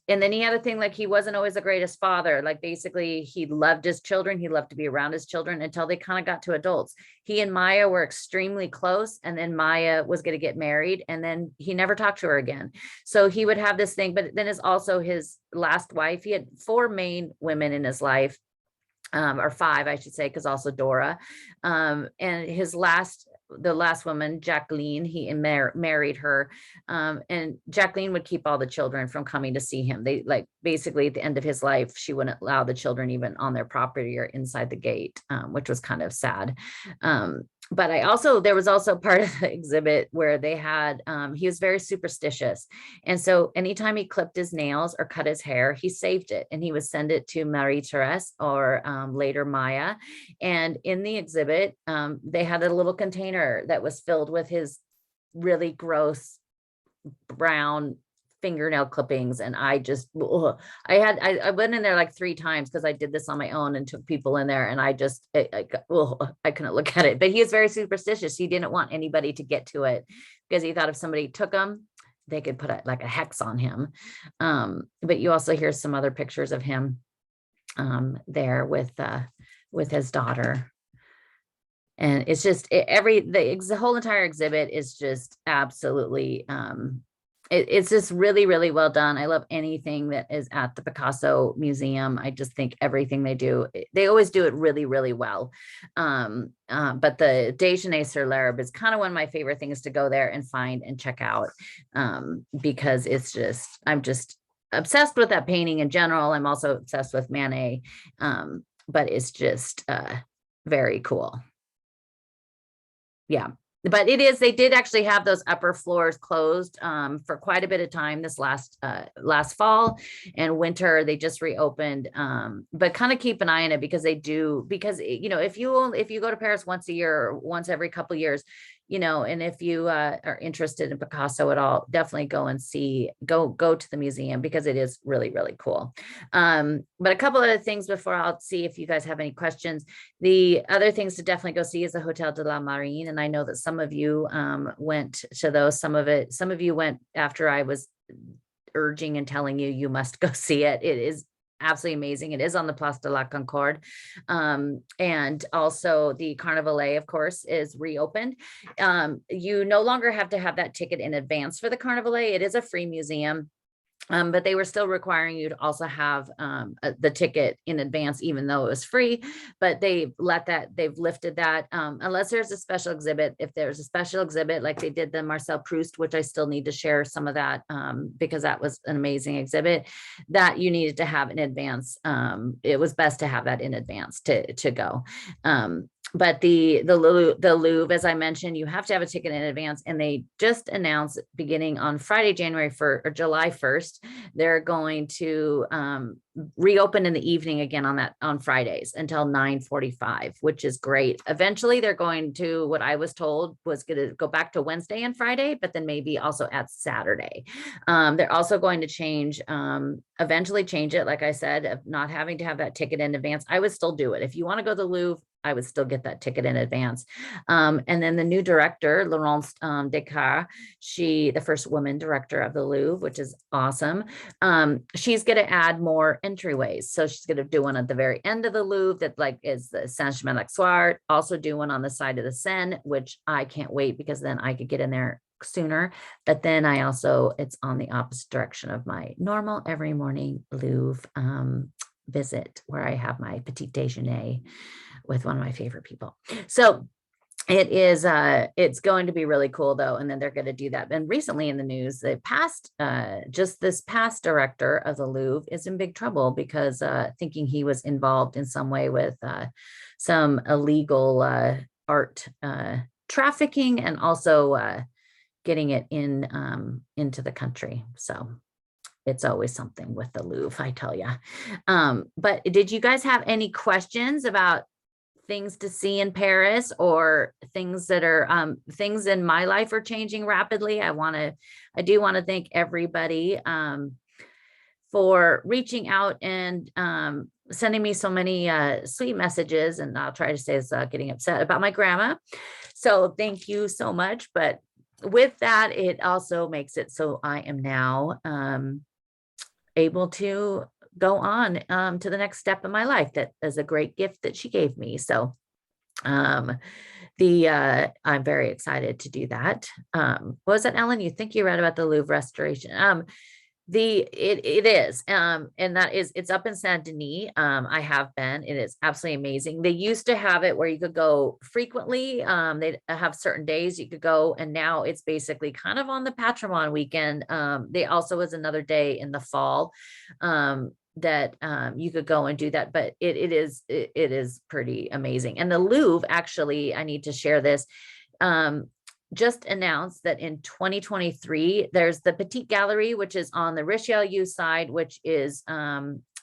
Speaker 1: then he had a thing, he wasn't always the greatest father. Basically he loved his children. He loved to be around his children until they kind of got to adults. He and Maya were extremely close. And then Maya was going to get married, and then he never talked to her again. So he would have this thing, but then is also his last wife. He had 4 main women in his life, or 5, I should say, because also Dora. And the last woman, Jacqueline, he married her. And Jacqueline would keep all the children from coming to see him. They basically at the end of his life, she wouldn't allow the children even on their property or inside the gate, which was kind of sad. but there was also part of the exhibit where they had, he was very superstitious. And so anytime he clipped his nails or cut his hair, he saved it and he would send it to Marie Therese or later Maya. And in the exhibit, they had a little container that was filled with his really gross brown fingernail clippings. And I just, I went in there like 3 times because I did this on my own and took people in there, and I just, I couldn't look at it. But he is very superstitious. He didn't want anybody to get to it because he thought if somebody took him, they could put like a hex on him. But you also hear some other pictures of him there with his daughter. And it's just the whole entire exhibit is just absolutely, it's just really, really well done. I love anything that is at the Picasso Museum. I just think everything they do, they always do it really, really well. But the Déjeuner sur l'Herbe is kind of one of my favorite things to go there and find and check out, because it's just, I'm just obsessed with that painting in general. I'm also obsessed with Manet, but it's just very cool. Yeah. But they did actually have those upper floors closed for quite a bit of time this last fall and winter. They just reopened, but kind of keep an eye on it because if you go to Paris once a year or once every couple of years, and if you are interested in Picasso at all, definitely go and go to the museum because it is really, really cool. But a couple other things before I'll see if you guys have any questions. The other things to definitely go see is the Hotel de la Marine. And I know that some of you went to those, some of you went after I was urging and telling you must go see it. It is absolutely amazing. It is on the Place de la Concorde. And also the Carnavalet, of course, is reopened. You no longer have to have that ticket in advance for the Carnavalet. It is a free museum. But they were still requiring you to also have the ticket in advance, even though it was free. But they've lifted that unless there's a special exhibit. If there's a special exhibit, like they did the Marcel Proust, which I still need to share some of that because that was an amazing exhibit that you needed to have in advance. It was best to have that in advance to go. But the Louvre, as I mentioned, you have to have a ticket in advance, and they just announced beginning on Friday, July 1st, they're going to reopen in the evening again on Fridays until 9:45, which is great. Eventually, they're going to, what I was told was going to go back to Wednesday and Friday, but then maybe also at Saturday. They're also going to eventually change it, like I said, of not having to have that ticket in advance. I would still do it. If you want to go to the Louvre, I would still get that ticket in advance. And then the new director, Laurent Descartes, the first woman director of the Louvre, which is awesome. She's going to add more entryways. So she's going to do one at the very end of the Louvre that is the Saint-Germain-l'Auxerrois, also do one on the side of the Seine, which I can't wait because then I could get in there sooner. But then it's on the opposite direction of my normal every morning Louvre visit, where I have my petit déjeuner with one of my favorite people. So it's going to be really cool though. And then they're going to do that. And recently in the news, this past director of the Louvre is in big trouble because thinking he was involved in some way with some illegal art trafficking and also getting it into the country. So it's always something with the Louvre, I tell you. But did you guys have any questions about things to see in Paris or things that are things in my life are changing rapidly? I do want to thank everybody for reaching out and sending me so many sweet messages. And I'll try to say it's getting upset about my grandma. So thank you so much. But with that, it also makes it so I am now able to go on to the next step in my life. That is a great gift that she gave me. So I'm very excited to do that. What was that, Ellen? You think you read about the Louvre Restoration? It is, and it's up in Saint Denis. I have been. It is absolutely amazing. They used to have it where you could go frequently. They have certain days you could go, and now it's basically kind of on the Patrimoine weekend. They also was another day in the fall. that you could go and do that, but it is pretty amazing. And the Louvre, actually, I need to share this, just announced that in 2023, there's the Petite Gallery, which is on the Richelieu side, which is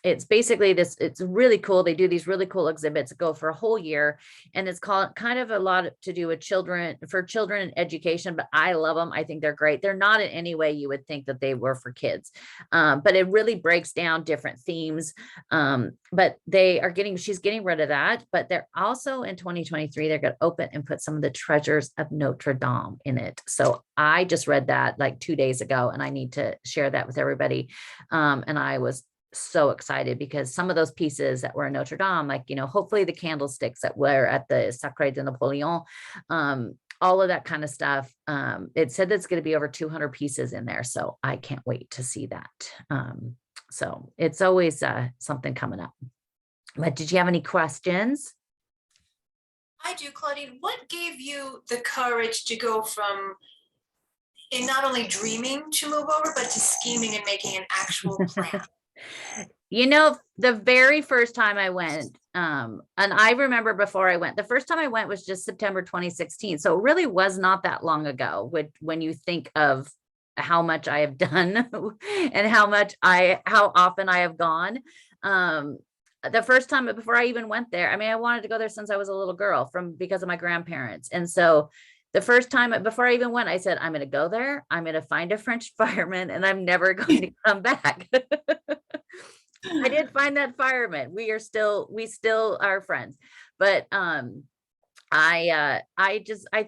Speaker 1: it's basically this, it's really cool. They do these really cool exhibits that go for a whole year, and it's called kind of a lot to do with children, for children and education, but I love them. I think they're great. They're not in any way you would think that they were for kids, but it really breaks down different themes. But she's getting rid of that, but they're also in 2023, they're going to open and put some of the treasures of Notre Dame in it. So I just read that like 2 days ago, and I need to share that with everybody. And I was so excited because some of those pieces that were in Notre Dame, like, hopefully the candlesticks that were at the Sacre de Napoleon, all of that kind of stuff. It said that's going to be over 200 pieces in there. So I can't wait to see that. So it's always something coming up. But did you have any questions?
Speaker 2: I do, Claudine. What gave you the courage to go from in not only dreaming to move over, but to scheming and making an actual plan?
Speaker 1: The very first time I went, and I remember before I went, the first time I went was just September 2016. So it really was not that long ago when you think of how much I have done and how often I have gone. The first time before I even went there, I wanted to go there since I was a little girl because of my grandparents. And so the first time before I even went, I said, I'm going to go there. I'm going to find a French fireman, and I'm never going to come back. I did find that fireman. We still are friends, but, I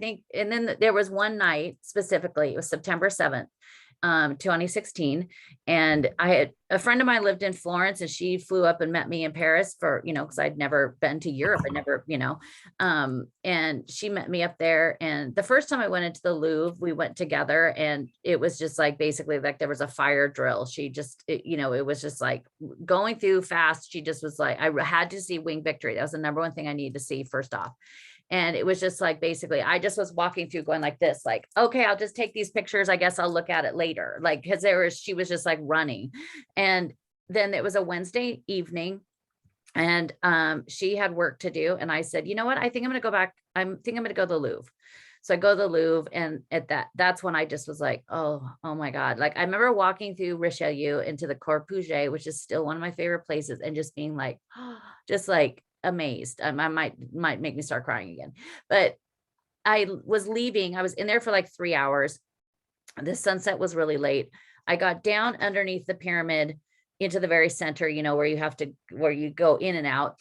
Speaker 1: think, and then there was one night specifically, it was September 7th, 2016. And I had a friend of mine lived in Florence, and she flew up and met me in Paris for, because I'd never been to Europe. I never, and she met me up there. And the first time I went into the Louvre, we went together, and it was just like, basically like there was a fire drill. She just, it was just like going through fast. She just was like, I had to see Winged Victory. That was the number one thing I needed to see first off. And it was just like, basically, I just was walking through going like this, like, okay, I'll just take these pictures. I guess I'll look at it later. Like, cause she was just like running. And then it was a Wednesday evening, and she had work to do. And I said, you know what? I think I'm going to go back. I think I'm going to go to the Louvre. So I go to the Louvre, and that's when I just was like, oh my God. Like, I remember walking through Richelieu into the Corps-Puget, which is still one of my favorite places, and just being like, just like amazed. I might make me start crying again. But I was leaving. I was in there for like 3 hours. The sunset was really late. I got down underneath the pyramid into the very center, where you go in and out.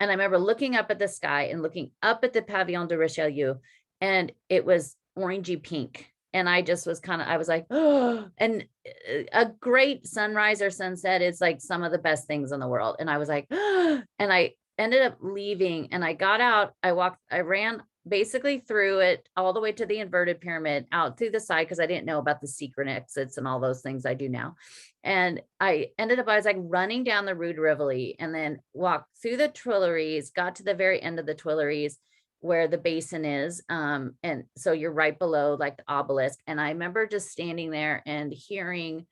Speaker 1: And I remember looking up at the sky and looking up at the Pavillon de Richelieu, and it was orangey pink. And I just was I was like, oh, and a great sunrise or sunset is like some of the best things in the world. And I was like, oh, and I ended up leaving, and I got out, I ran basically through it all the way to the inverted pyramid, out through the side, because I didn't know about the secret exits and all those things I do now. And I was like running down the Rue de Rivoli, and then walked through the Tuileries, got to the very end of the Tuileries where the basin is. And so you're right below like the obelisk. And I remember just standing there and hearing,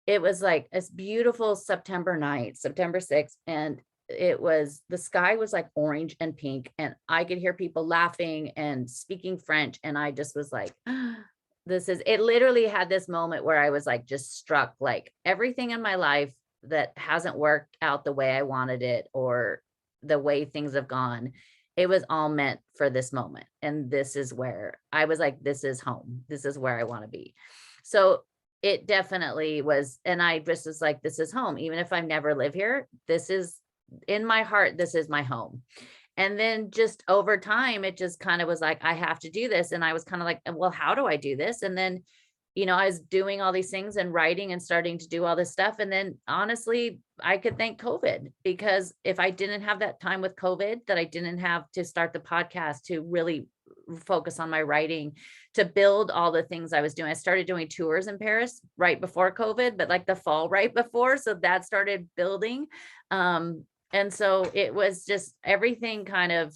Speaker 1: it was like this beautiful September night, September 6th. And the sky was like orange and pink, and I could hear people laughing and speaking French. And I just was like, it literally had this moment where I was like, just struck, like everything in my life that hasn't worked out the way I wanted it, or the way things have gone, it was all meant for this moment. And this is where I was like, this is home. This is where I want to be. So it definitely was. And I just was like, this is home. Even if I never live here, this is in my heart, this is my home. And then just over time, it just kind of was like, I have to do this. And I was kind of like, well, how do I do this? And then, I was doing all these things and writing and starting to do all this stuff. And then honestly, I could thank COVID, because if I didn't have that time with COVID, that I didn't have to start the podcast, to really focus on my writing, to build all the things I was doing. I started doing tours in Paris right before COVID, but like the fall right before. So that started building. And so it was just, everything kind of,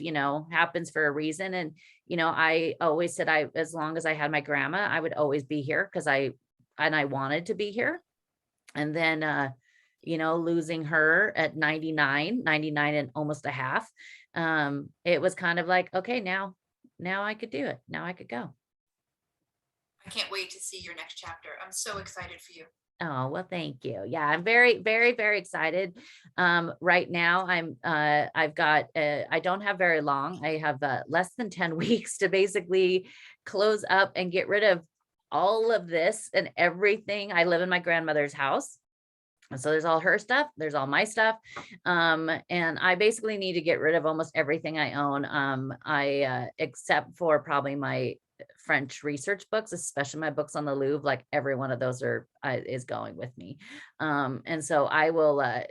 Speaker 1: happens for a reason. And, I always said, as long as I had my grandma, I would always be here, because I wanted to be here. And then, losing her at 99 and almost a half. It was kind of like, okay, now I could do it. Now I could go.
Speaker 2: I can't wait to see your next chapter. I'm so excited for you.
Speaker 1: Oh, well, thank you. Yeah, I'm very, very, very excited. Right now I don't have very long. I have less than 10 weeks to basically close up and get rid of all of this and everything. I live in my grandmother's house. So there's all her stuff, there's all my stuff. And I basically need to get rid of almost everything I own. Except for probably my French research books, especially my books on the Louvre, like every one of those is going with me. And so I will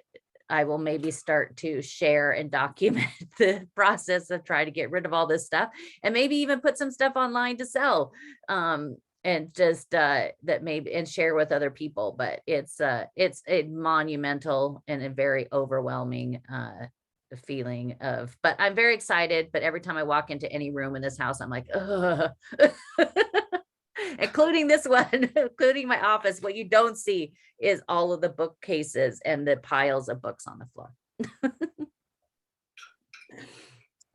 Speaker 1: maybe start to share and document the process of trying to get rid of all this stuff, and maybe even put some stuff online to sell. And just that maybe, and share with other people. But it's a monumental and a very overwhelming feeling of, but I'm very excited. But every time I walk into any room in this house, I'm like, ugh. Including this one, including my office. What you don't see is all of the bookcases and the piles of books on the floor.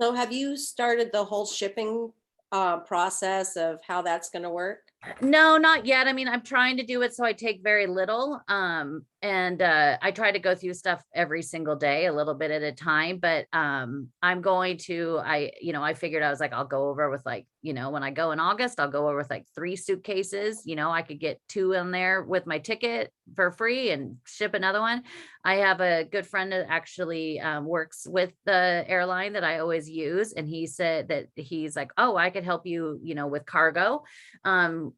Speaker 5: So have you started the whole shipping process of how that's going to work?
Speaker 1: No, not yet. I mean, I'm trying to do it so I take very little. And I try to go through stuff every single day, a little bit at a time. But I'm going to, I figured, I was like, I'll go over with like, when I go in August, I'll go over with like 3 suitcases. I could get 2 in there with my ticket for free and ship another one. I have a good friend that actually works with the airline that I always use. And he said that he's like, oh, I could help you, with cargo,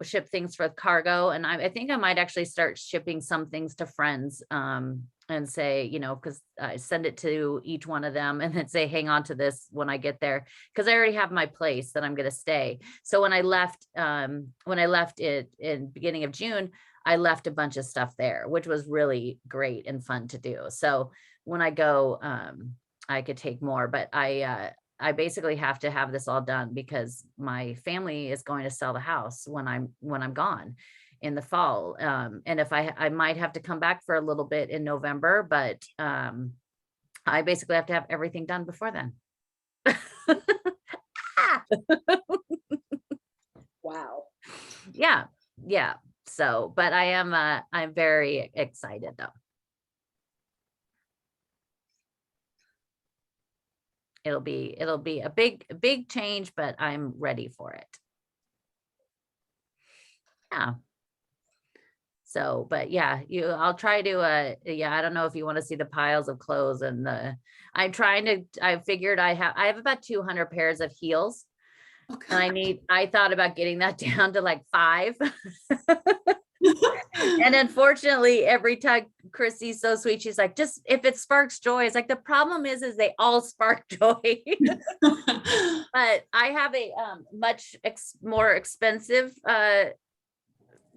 Speaker 1: ship things for cargo. And I think I might actually start shipping some things to friends and say, because I send it to each one of them and then say, hang on to this when I get there. Because I already have my place that I'm going to stay. So when I left it in beginning of June, I left a bunch of stuff there, which was really great and fun to do. So when I go, I could take more, but I basically have to have this all done because my family is going to sell the house when I'm gone in the fall. And if I might have to come back for a little bit in November, but I basically have to have everything done before then.
Speaker 5: Wow.
Speaker 1: Yeah. So, but I'm very excited though. It'll be a big change, but I'm ready for it. Yeah. So, but yeah, I'll try to, I don't know if you want to see the piles of clothes and I figured I have about 200 pairs of heels. And I thought about getting that down to like 5. And unfortunately, every time Chrissy's so sweet, she's like, just if it sparks joy. It's like, the problem is they all spark joy. But I have a much more expensive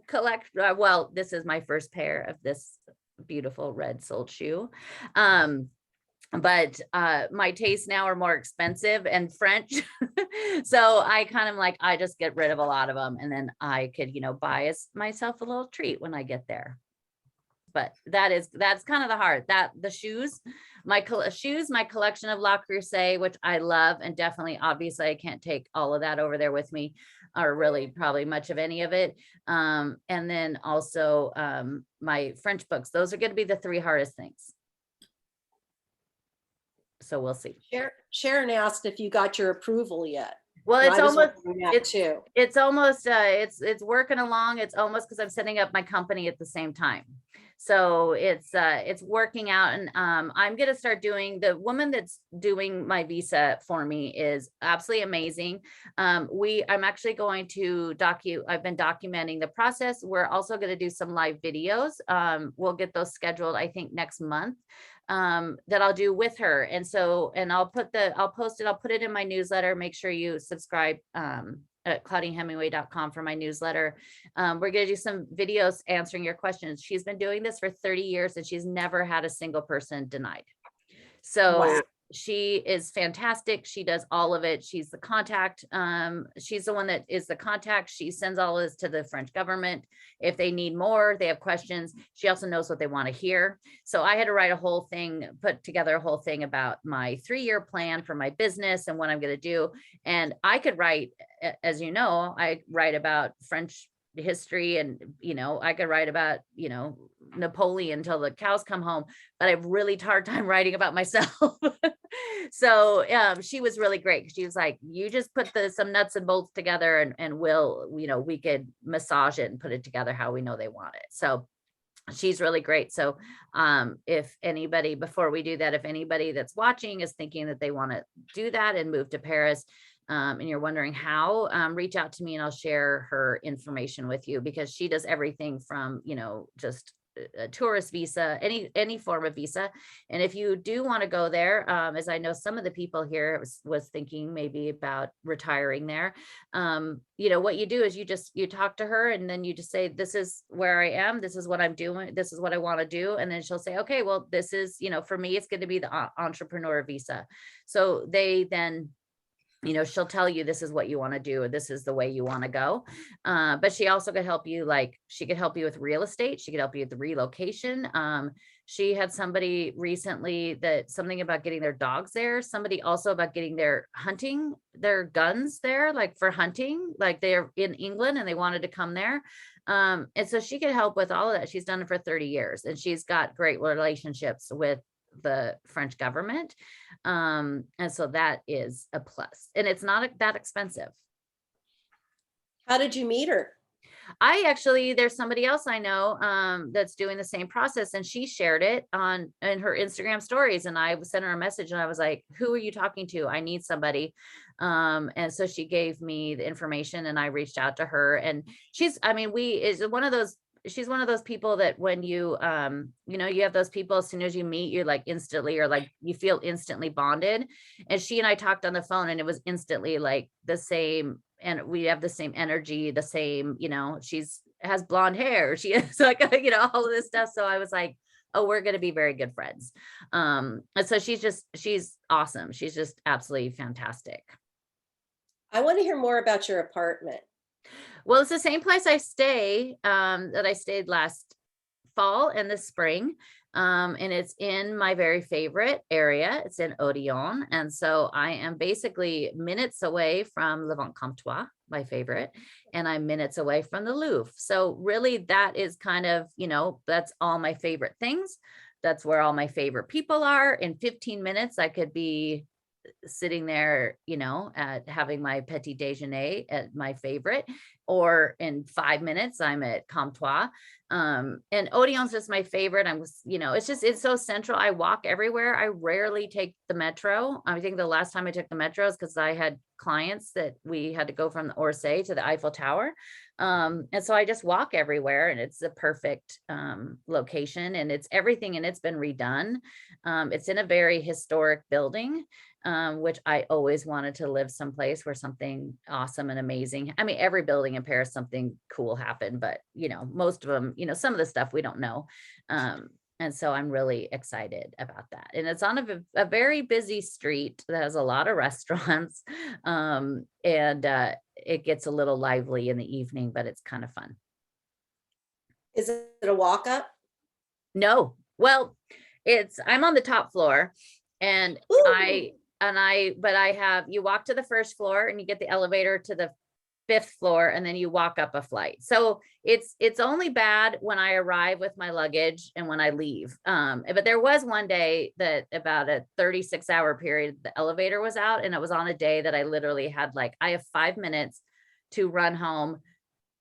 Speaker 1: collection. Well, this is my first pair of this beautiful red soled shoe. But my tastes now are more expensive and French. So I kind of like, I just get rid of a lot of them and then I could, buy myself a little treat when I get there. But that's kind of the hard, the shoes, my collection of La Creuset, which I love. And definitely, obviously I can't take all of that over there with me, or really probably much of any of it. And then also my French books, those are going to be the 3 hardest things. So we'll see.
Speaker 5: Sharon asked if you got your approval yet.
Speaker 1: Well, it's almost it's working along. It's almost, because I'm setting up my company at the same time. So it's working out. And I'm going to start doing, the woman that's doing my visa for me is absolutely amazing. I'm actually going to I've been documenting the process. We're also going to do some live videos. We'll get those scheduled, I think, next month. That I'll do with her. And so, and I'll put it in my newsletter. Make sure you subscribe at ClaudineHemingway.com for my newsletter. We're going to do some videos answering your questions. She's been doing this for 30 years and she's never had a single person denied. So she is fantastic. She does all of it. She's the contact. She's the one that is the contact. She sends all this to the French government. If they need more, they have questions. She also knows what they want to hear. So I had to write a whole thing, put together a whole thing about my 3-year plan for my business and what I'm going to do. And I could write, as you know, I write about French history, and I could write about Napoleon until the cows come home, but I have really hard time writing about myself. So she was really great. She was like, you just put some nuts and bolts together, and we could massage it and put it together how we know they want it. So she's really great. So if anybody, before we do that, if anybody that's watching is thinking that they want to do that and move to Paris, and you're wondering how, reach out to me and I'll share her information with you, because she does everything from, just a tourist visa, any form of visa. And if you do want to go there, as I know some of the people here was thinking maybe about retiring there, what you do is you talk to her, and then you just say, this is where I am, this is what I'm doing, this is what I want to do. And then she'll say, okay, well, this is, for me, it's going to be the entrepreneur visa. So they then, she'll tell you, this is what you want to do, and this is the way you want to go. But she also could help you, she could help you with real estate. She could help you with the relocation. She had somebody recently something about getting their dogs there. Somebody also about getting their guns there, like for hunting, like they're in England and they wanted to come there. And so she could help with all of that. She's done it for 30 years and she's got great relationships with the French government. And so that is a plus, and it's not that expensive.
Speaker 5: How did you meet her?
Speaker 1: There's somebody else I know that's doing the same process, and she shared it in her Instagram stories, and I sent her a message and I was like, who are you talking to? I need somebody. And so she gave me the information and I reached out to her, and she's one of those people that when you have those people, as soon as you meet, you're like instantly, or like you feel instantly bonded. And she and I talked on the phone and it was instantly like the same. And we have the same energy, the same, she has blonde hair. She is like, all of this stuff. So I was like, oh, we're going to be very good friends. And so she's awesome. She's just absolutely fantastic.
Speaker 5: I want to hear more about your apartment.
Speaker 1: Well, it's the same place I stay, that I stayed last fall and this spring. And it's in my very favorite area. It's in Odeon. And so I am basically minutes away from Le Vent Comtois, my favorite, and I'm minutes away from the Louvre. So really that is kind of, that's all my favorite things. That's where all my favorite people are. In 15 minutes, I could be sitting there, at having my petit déjeuner at my favorite, or in 5 minutes I'm at Comtois. And Odeon's just my favorite. It's so central. I walk everywhere. I rarely take the metro. I think the last time I took the metro is because I had clients that we had to go from the Orsay to the Eiffel Tower. And so I just walk everywhere, and it's the perfect location, and it's everything, and it's been redone. It's in a very historic building, which I always wanted to live someplace where something awesome and amazing. I mean, every building in Paris, something cool happened, but most of them, some of the stuff we don't know. And so I'm really excited about that. And it's on a very busy street that has a lot of restaurants. And it gets a little lively in the evening, but it's kind of fun.
Speaker 5: Is it a walk up?
Speaker 1: No. Well, I'm on the top floor, and
Speaker 5: Ooh.
Speaker 1: you walk to the first floor and you get the elevator to the 5th floor, and then you walk up a flight. So it's only bad when I arrive with my luggage and when I leave. But there was one day that about a 36-hour period, the elevator was out, and it was on a day that I literally had I have 5 minutes to run home,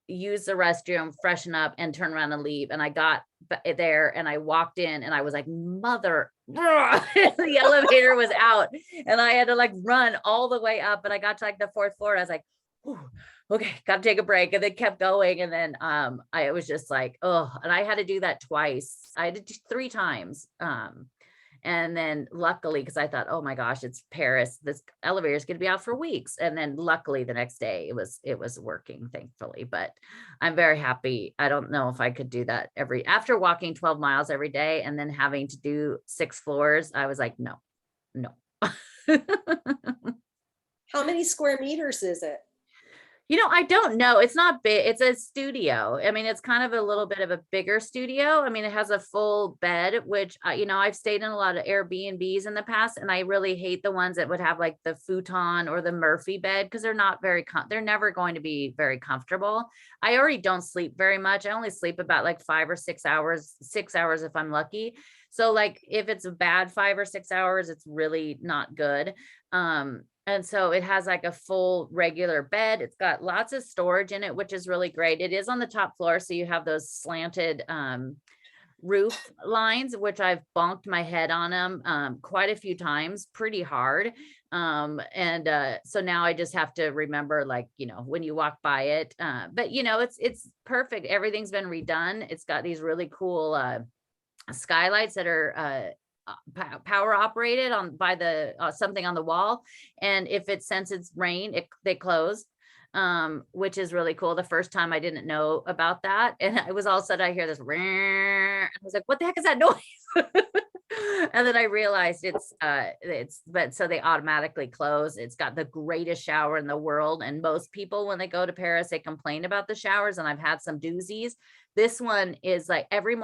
Speaker 1: use the restroom, freshen up, and turn around and leave. And I got there and I walked in and I was like, mother, the elevator was out, and I had to run all the way up, and I got to the 4th floor. And I was like, okay, got to take a break, and then kept going. And then I was just like, oh, and I had to do that twice. I did 3 times. And then luckily, because I thought, oh my gosh, it's Paris, this elevator is going to be out for weeks. And then luckily the next day it was working, thankfully. But I'm very happy. I don't know if I could do that after walking 12 miles every day and then having to do 6 floors. I was like, no,
Speaker 5: How many square meters is it?
Speaker 1: I don't know. It's not big. It's a studio. I mean, it's kind of a little bit of a bigger studio. I mean, it has a full bed, which, I've stayed in a lot of Airbnbs in the past, and I really hate the ones that would have like the futon or the Murphy bed because they're not very, they're never going to be very comfortable. I already don't sleep very much. I only sleep about like 5 or 6 hours, 6 hours if I'm lucky. So like if it's a bad 5 or 6 hours, it's really not good. And so it has like a full regular bed. It's got lots of storage in it, which is really great. It is on the top floor. So you have those slanted roof lines, which I've bonked my head on them quite a few times, pretty hard. So now I just have to remember, like, when you walk by it, but it's perfect. Everything's been redone. It's got these really cool skylights that are power operated on by the something on the wall, and if it senses rain, they close, which is really cool. The first time I didn't know about that, and I was all of a sudden I hear this I was like, what the heck is that noise? And then I realized but so they automatically close. It's got the greatest shower in the world, and most people when they go to Paris, they complain about the showers, and I've had some doozies. This one is like every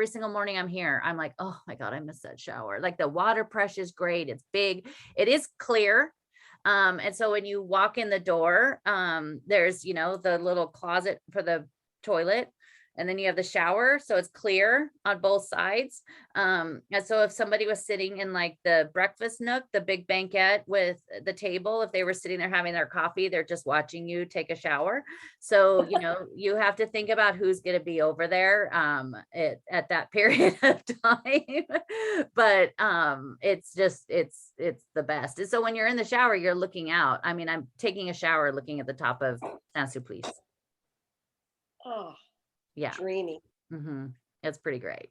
Speaker 1: single morning I'm here, I'm like, oh my God, I miss that shower. Like the water pressure is great. It's big. It is clear. And so when you walk in the door, there's, the little closet for the toilet. And then you have the shower, so it's clear on both sides. And so if somebody was sitting in like the breakfast nook, the big banquette with the table, if they were sitting there having their coffee, they're just watching you take a shower. So, you have to think about who's going to be over there at that period of time. But it's the best. And so when you're in the shower, you're looking out. I mean, I'm taking a shower looking at the top of Saint-Sulpice.
Speaker 5: Oh.
Speaker 1: Yeah.
Speaker 5: Dreamy.
Speaker 1: It's pretty great.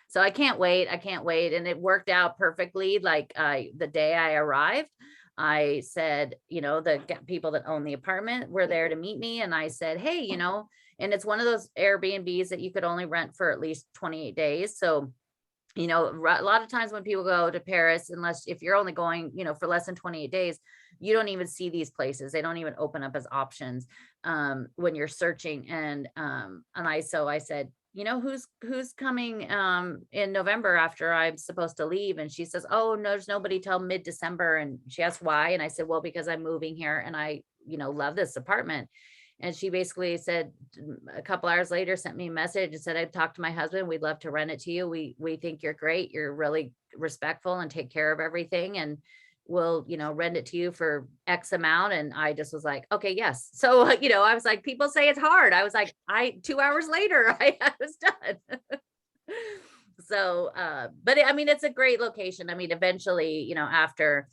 Speaker 1: So I can't wait. And it worked out perfectly. Like the day I arrived, I said, the people that own the apartment were there to meet me. And I said, hey, and it's one of those Airbnbs that you could only rent for at least 28 days. So, a lot of times when people go to Paris, if you're only going, for less than 28 days, you don't even see these places. They don't even open up as options when you're searching. And I said, who's coming in November after I'm supposed to leave? And she says, oh, no, there's nobody till mid-December. And she asked why. And I said, well, because I'm moving here and I, love this apartment. And she basically said a couple hours later, sent me a message and said, I talked to my husband. We'd love to rent it to you. We think you're great. You're really respectful and take care of everything. And we'll, rent it to you for X amount. And I just was like, okay, yes. So, I was like, people say it's hard. I was like, 2 hours later, I was done. So, but it's a great location. I mean, eventually, after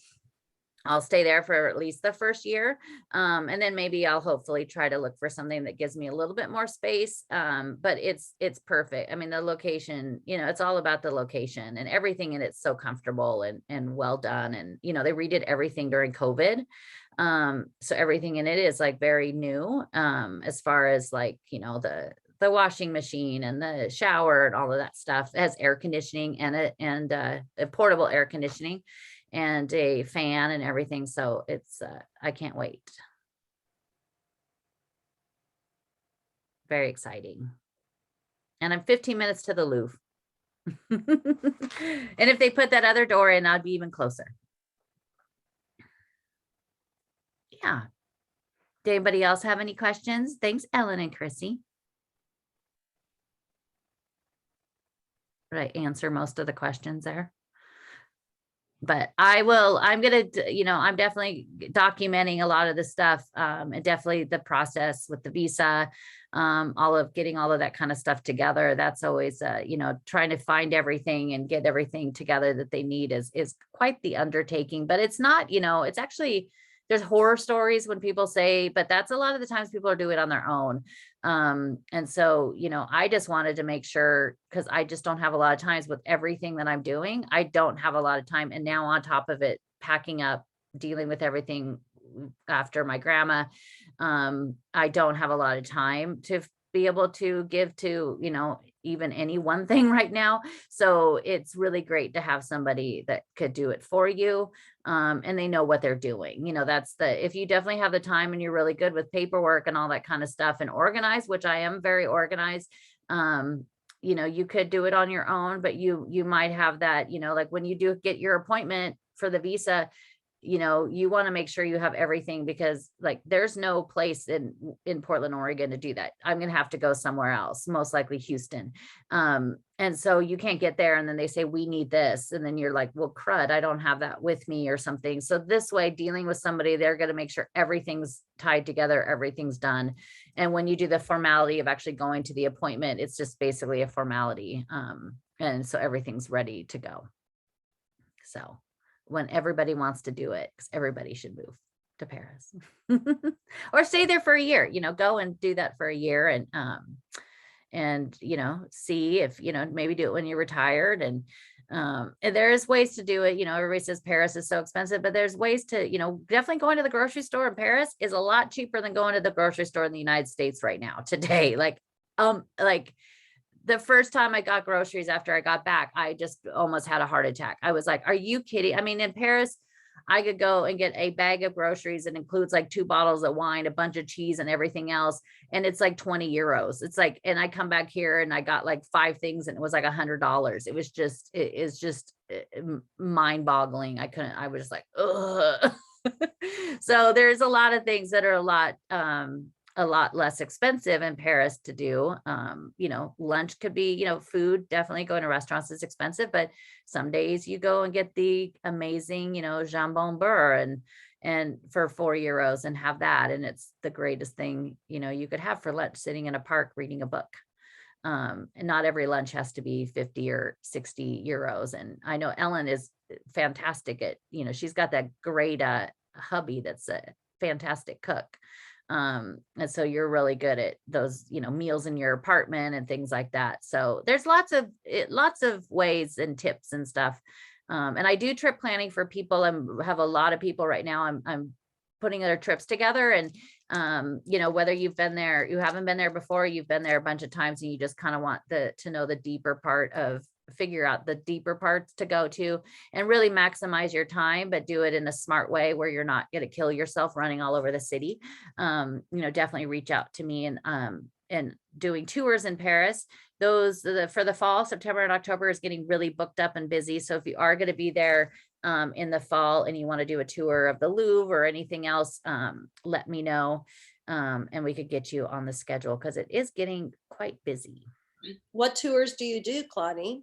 Speaker 1: I'll stay there for at least the first year. And then maybe I'll hopefully try to look for something that gives me a little bit more space. But it's perfect. I mean, the location, it's all about the location, and everything in it's so comfortable and well done. And, they redid everything during COVID. So everything in it is like very new, as far as like, the washing machine and the shower and all of that stuff. It has air conditioning and a portable air conditioning and a fan and everything. So it's, I can't wait. Very exciting. And I'm 15 minutes to the Louvre. And if they put that other door in, I'd be even closer. Yeah. Did anybody else have any questions? Thanks, Ellen and Chrissy. Did I answer most of the questions there? But I'm going to, I'm definitely documenting a lot of the stuff, and definitely the process with the visa, getting all of that kind of stuff together. That's always, trying to find everything and get everything together that they need is quite the undertaking. But it's not, it's actually, there's horror stories when people say, but that's a lot of the times people are doing it on their own. And so, I just wanted to make sure, because I just don't have a lot of times with everything that I'm doing. I don't have a lot of time. And now on top of it, packing up, dealing with everything after my grandma, I don't have a lot of time to be able to give to, even any one thing right now. So it's really great to have somebody that could do it for you. And they know what they're doing. That's if you definitely have the time and you're really good with paperwork and all that kind of stuff and organized, which I am very organized. You could do it on your own, but you might have that, like when you do get your appointment for the visa, you want to make sure you have everything, because like there's no place in Portland, Oregon to do that. I'm going to have to go somewhere else, most likely Houston. And so you can't get there and then they say, we need this. And then you're like, well, crud, I don't have that with me or something. So this way, dealing with somebody, they're going to make sure everything's tied together, everything's done. And when you do the formality of actually going to the appointment, it's just basically a formality. And so everything's ready to go. So when everybody wants to do it, because everybody should move to Paris or stay there for a year, go and do that for a year and see if, maybe do it when you're retired. And there's ways to do it. Everybody says Paris is so expensive, but there's ways to, definitely going to the grocery store in Paris is a lot cheaper than going to the grocery store in the United States right now today. Like the first time I got groceries after I got back, I just almost had a heart attack. I was like, are you kidding? I mean, in Paris, I could go and get a bag of groceries that includes like 2 bottles of wine, a bunch of cheese and everything else. And it's like 20 euros. It's like, and I come back here and I got like 5 things and it was like $100. It was just mind boggling. I was just like, ugh. So there's a lot of things that are a lot less expensive in Paris to do. Lunch could be, food, definitely going to restaurants is expensive, but some days you go and get the amazing, jambon beurre and for 4 euros and have that. And it's the greatest thing, you could have for lunch, sitting in a park, reading a book. And not every lunch has to be 50 or 60 euros. And I know Ellen is fantastic at, she's got that great hubby that's a fantastic cook. And so you're really good at those, meals in your apartment and things like that. So there's lots of ways and tips and stuff. And I do trip planning for people. I have a lot of people right now. I'm putting their trips together, and whether you've been there, you haven't been there before, you've been there a bunch of times, and you just kind of want to know the deeper part of, figure out the deeper parts to go to and really maximize your time, but do it in a smart way where you're not going to kill yourself running all over the city. Definitely reach out to me. And doing tours in Paris, for the fall, September and October is getting really booked up and busy. So if you are going to be there in the fall and you want to do a tour of the Louvre or anything else, let me know. And we could get you on the schedule, because it is getting quite busy.
Speaker 5: What tours do you do, Claudine?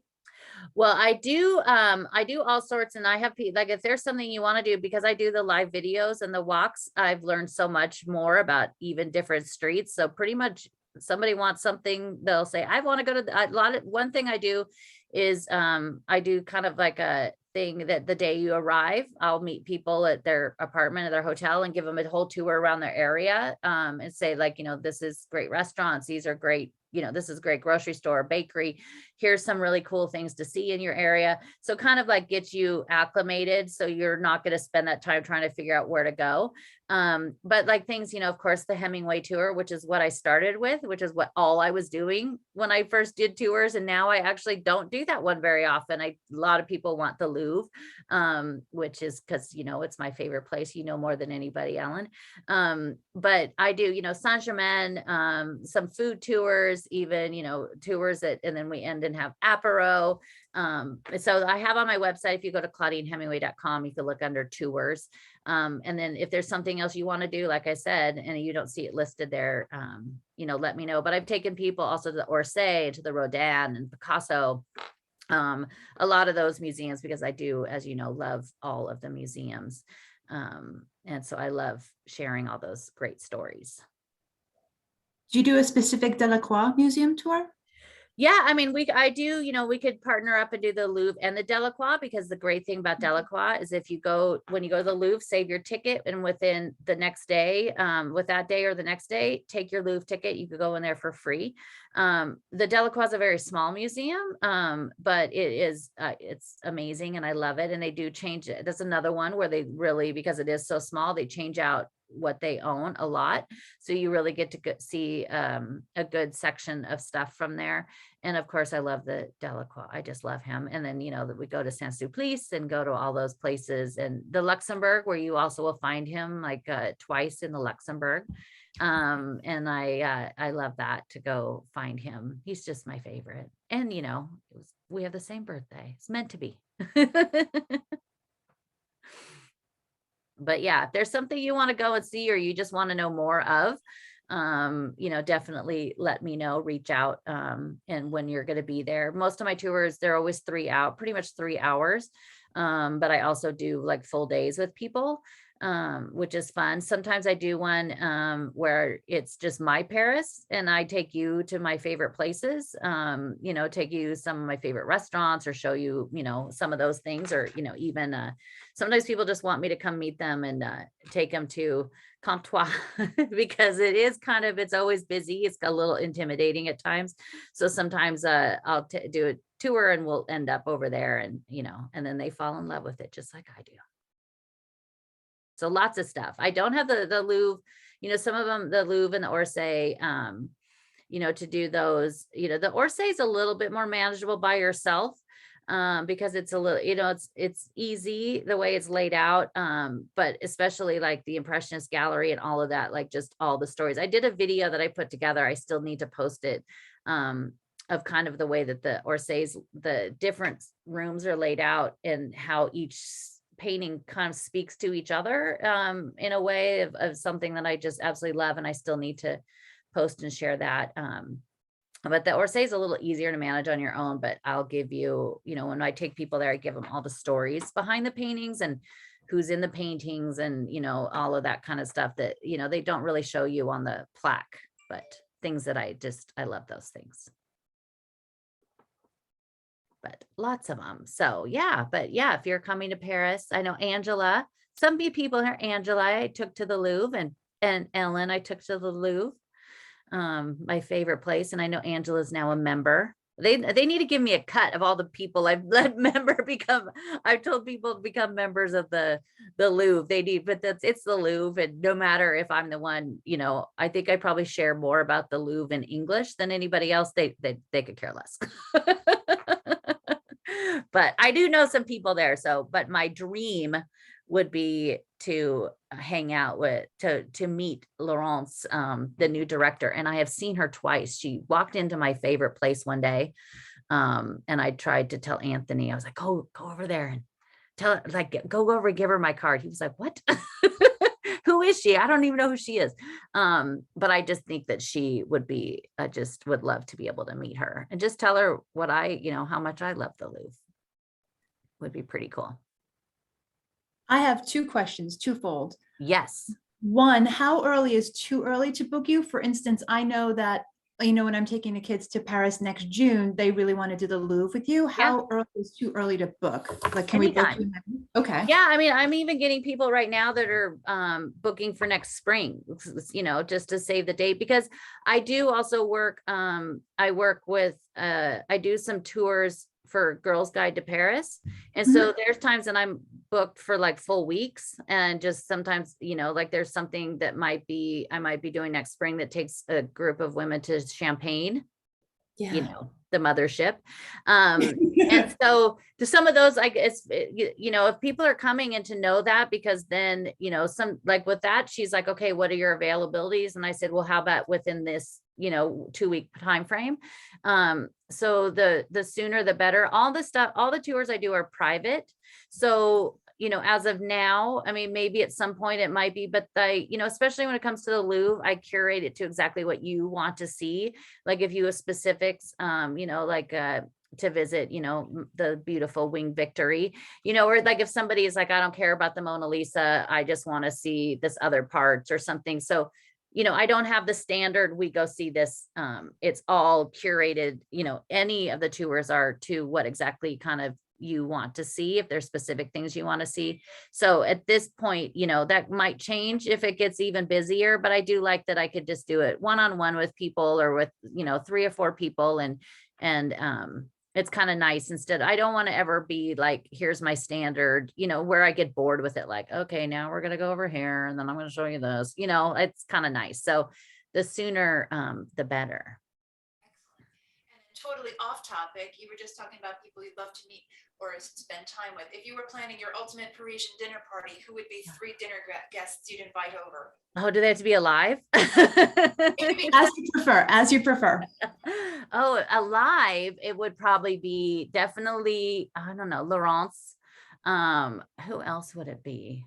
Speaker 1: Well, I do all sorts, and I have like, if there's something you want to do, because I do the live videos and the walks, I've learned so much more about even different streets. So pretty much somebody wants something, they'll say, I want to go to one thing I do is I do kind of like a thing that the day you arrive, I'll meet people at their apartment or their hotel and give them a whole tour around their area, and say like, this is great restaurants, these are great, this is a great grocery store, bakery, here's some really cool things to see in your area. So kind of like get you acclimated, so you're not going to spend that time trying to figure out where to go. But like things, of course, the Hemingway tour, which is what I started with, which is what all I was doing when I first did tours. And now I actually don't do that one very often. A lot of people want the Louvre, which is because, it's my favorite place, more than anybody, Ellen. But I do, Saint-Germain, some food tours, even, tours and then we end and have apéro. So I have on my website, if you go to ClaudineHemingway.com, you can look under tours. And then if there's something else you want to do, like I said, and you don't see it listed there, let me know. But I've taken people also to the Orsay, to the Rodin and Picasso, a lot of those museums, because I do, as you know, love all of the museums. And so I love sharing all those great stories.
Speaker 3: Do you do a specific Delacroix museum tour?
Speaker 1: Yeah, I mean, we could partner up and do the Louvre and the Delacroix, because the great thing about Delacroix is when you go to the Louvre, save your ticket, and within the next day, with that day or the next day, take your Louvre ticket. You could go in there for free. The Delacroix is a very small museum, but it's amazing and I love it. And they do change it. That's another one where they really, because it is so small, they change out what they own a lot. So you really get to see a good section of stuff from there. And of course, I love the Delacroix. I just love him. And then, that we go to Saint-Sulpice and go to all those places, and the Luxembourg, where you also will find him like twice in the Luxembourg. And I love that, to go find him. He's just my favorite. And, we have the same birthday. It's meant to be. But yeah, if there's something you want to go and see, or you just want to know more of, definitely let me know, reach out, and when you're going to be there. Most of my tours, they're always pretty much 3 hours. But I also do like full days with people, which is fun. Sometimes I do one where it's just my Paris, and I take you to my favorite places, take you some of my favorite restaurants, or show you, some of those things, or, even sometimes people just want me to come meet them and take them to Comptoir because it's always busy. It's a little intimidating at times. So sometimes I'll do a tour and we'll end up over there, and, and then they fall in love with it just like I do. So lots of stuff. I don't have the Louvre, some of them, the Louvre and the Orsay, to do those, the Orsay is a little bit more manageable by yourself, because it's a little, it's easy the way it's laid out. But especially like the Impressionist Gallery and all of that, like just all the stories. I did a video that I put together. I still need to post it, of kind of the way that the Orsays, the different rooms are laid out, and how each painting kind of speaks to each other, in a way of something that I just absolutely love. And I still need to post and share that. But the Orsay is a little easier to manage on your own, but I'll give you, when I take people there, I give them all the stories behind the paintings and who's in the paintings, and, all of that kind of stuff that, they don't really show you on the plaque, but things that I love those things. But lots of them. So yeah, if you're coming to Paris, I know Angela, some people here, Angela, I took to the Louvre, and Ellen, I took to the Louvre, my favorite place. And I know Angela's now a member. They need to give me a cut of all the people I've let I've told people to become members of the Louvre. They need, but it's the Louvre. And no matter if I'm the one, I think I probably share more about the Louvre in English than anybody else. They could care less. But I do know some people there. So, but my dream would be to hang out to meet Laurent's, the new director. And I have seen her twice. She walked into my favorite place one day. And I tried to tell Anthony, I was like, go over there and tell her, like, go over and give her my card. He was like, what? Who is she? I don't even know who she is. But I just think that she would be, I just would love to be able to meet her and just tell her what how much I love the Louvre. Would be pretty cool.
Speaker 3: I have 2 questions, twofold.
Speaker 1: Yes.
Speaker 3: One, how early is too early to book you? For instance, I know that, when I'm taking the kids to Paris next June, they really want to do the Louvre with you. How early is too early to book? Like, can we book you now? Okay.
Speaker 1: Yeah, I mean, I'm even getting people right now that are booking for next spring, just to save the date, because I do also work, I work with, I do some tours for Girls Guide to Paris. And so there's times that I'm booked for like full weeks, and just sometimes, like there's something that I might be doing next spring that takes a group of women to Champagne, the mothership. And so to some of those, I guess, if people are coming in to know that, because then, some, like with that, she's like, okay, what are your availabilities? And I said, well, how about within this, 2-week time frame? So the sooner the better. All the tours I do are private. So, as of now, I mean, maybe at some point it might be, but especially when it comes to the Louvre, I curate it to exactly what you want to see. Like if you have specifics, to visit, the beautiful Winged Victory, or like if somebody is like, I don't care about the Mona Lisa, I just want to see this other parts or something. So, I don't have the standard, we go see this. It's all curated, any of the tours are to what exactly kind of you want to see, if there's specific things you want to see. So at this point, that might change if it gets even busier, but I do like that I could just do it one-on-one with people, or with, 3 or 4 people, and It's kind of nice. Instead, I don't want to ever be like, here's my standard, where I get bored with it. Like, okay, now we're going to go over here and then I'm going to show you this, it's kind of nice. So the sooner, the better.
Speaker 2: Excellent. And then totally off topic, you were just talking about people you'd love to meet or spend time with. If you were planning your ultimate Parisian dinner party, who would be 3 dinner guests you'd invite over?
Speaker 1: Oh, do they have to be alive?
Speaker 3: As you prefer.
Speaker 1: Oh, alive, it would probably be definitely, I don't know, Laurent's. Who else would it be?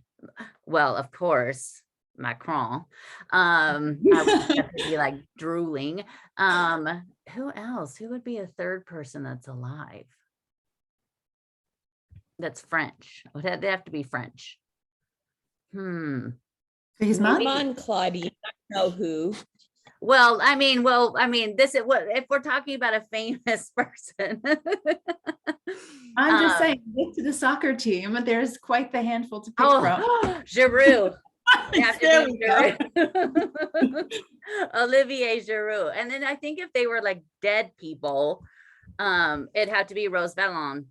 Speaker 1: Well, of course, Macron. I would definitely be like drooling. Who else? Who would be a third person that's alive? That's French. Would they have to be French?
Speaker 3: His mom?
Speaker 6: Come on, Claudine, I know who.
Speaker 1: Well, I mean, this is what, if we're talking about a famous person.
Speaker 3: I'm just saying, look to the soccer team. There's quite the handful to pick from.
Speaker 1: Oh, Giroud.
Speaker 3: There we go.
Speaker 1: Olivier Giroud. And then I think if they were like dead people, it'd have to be Rose Ballon.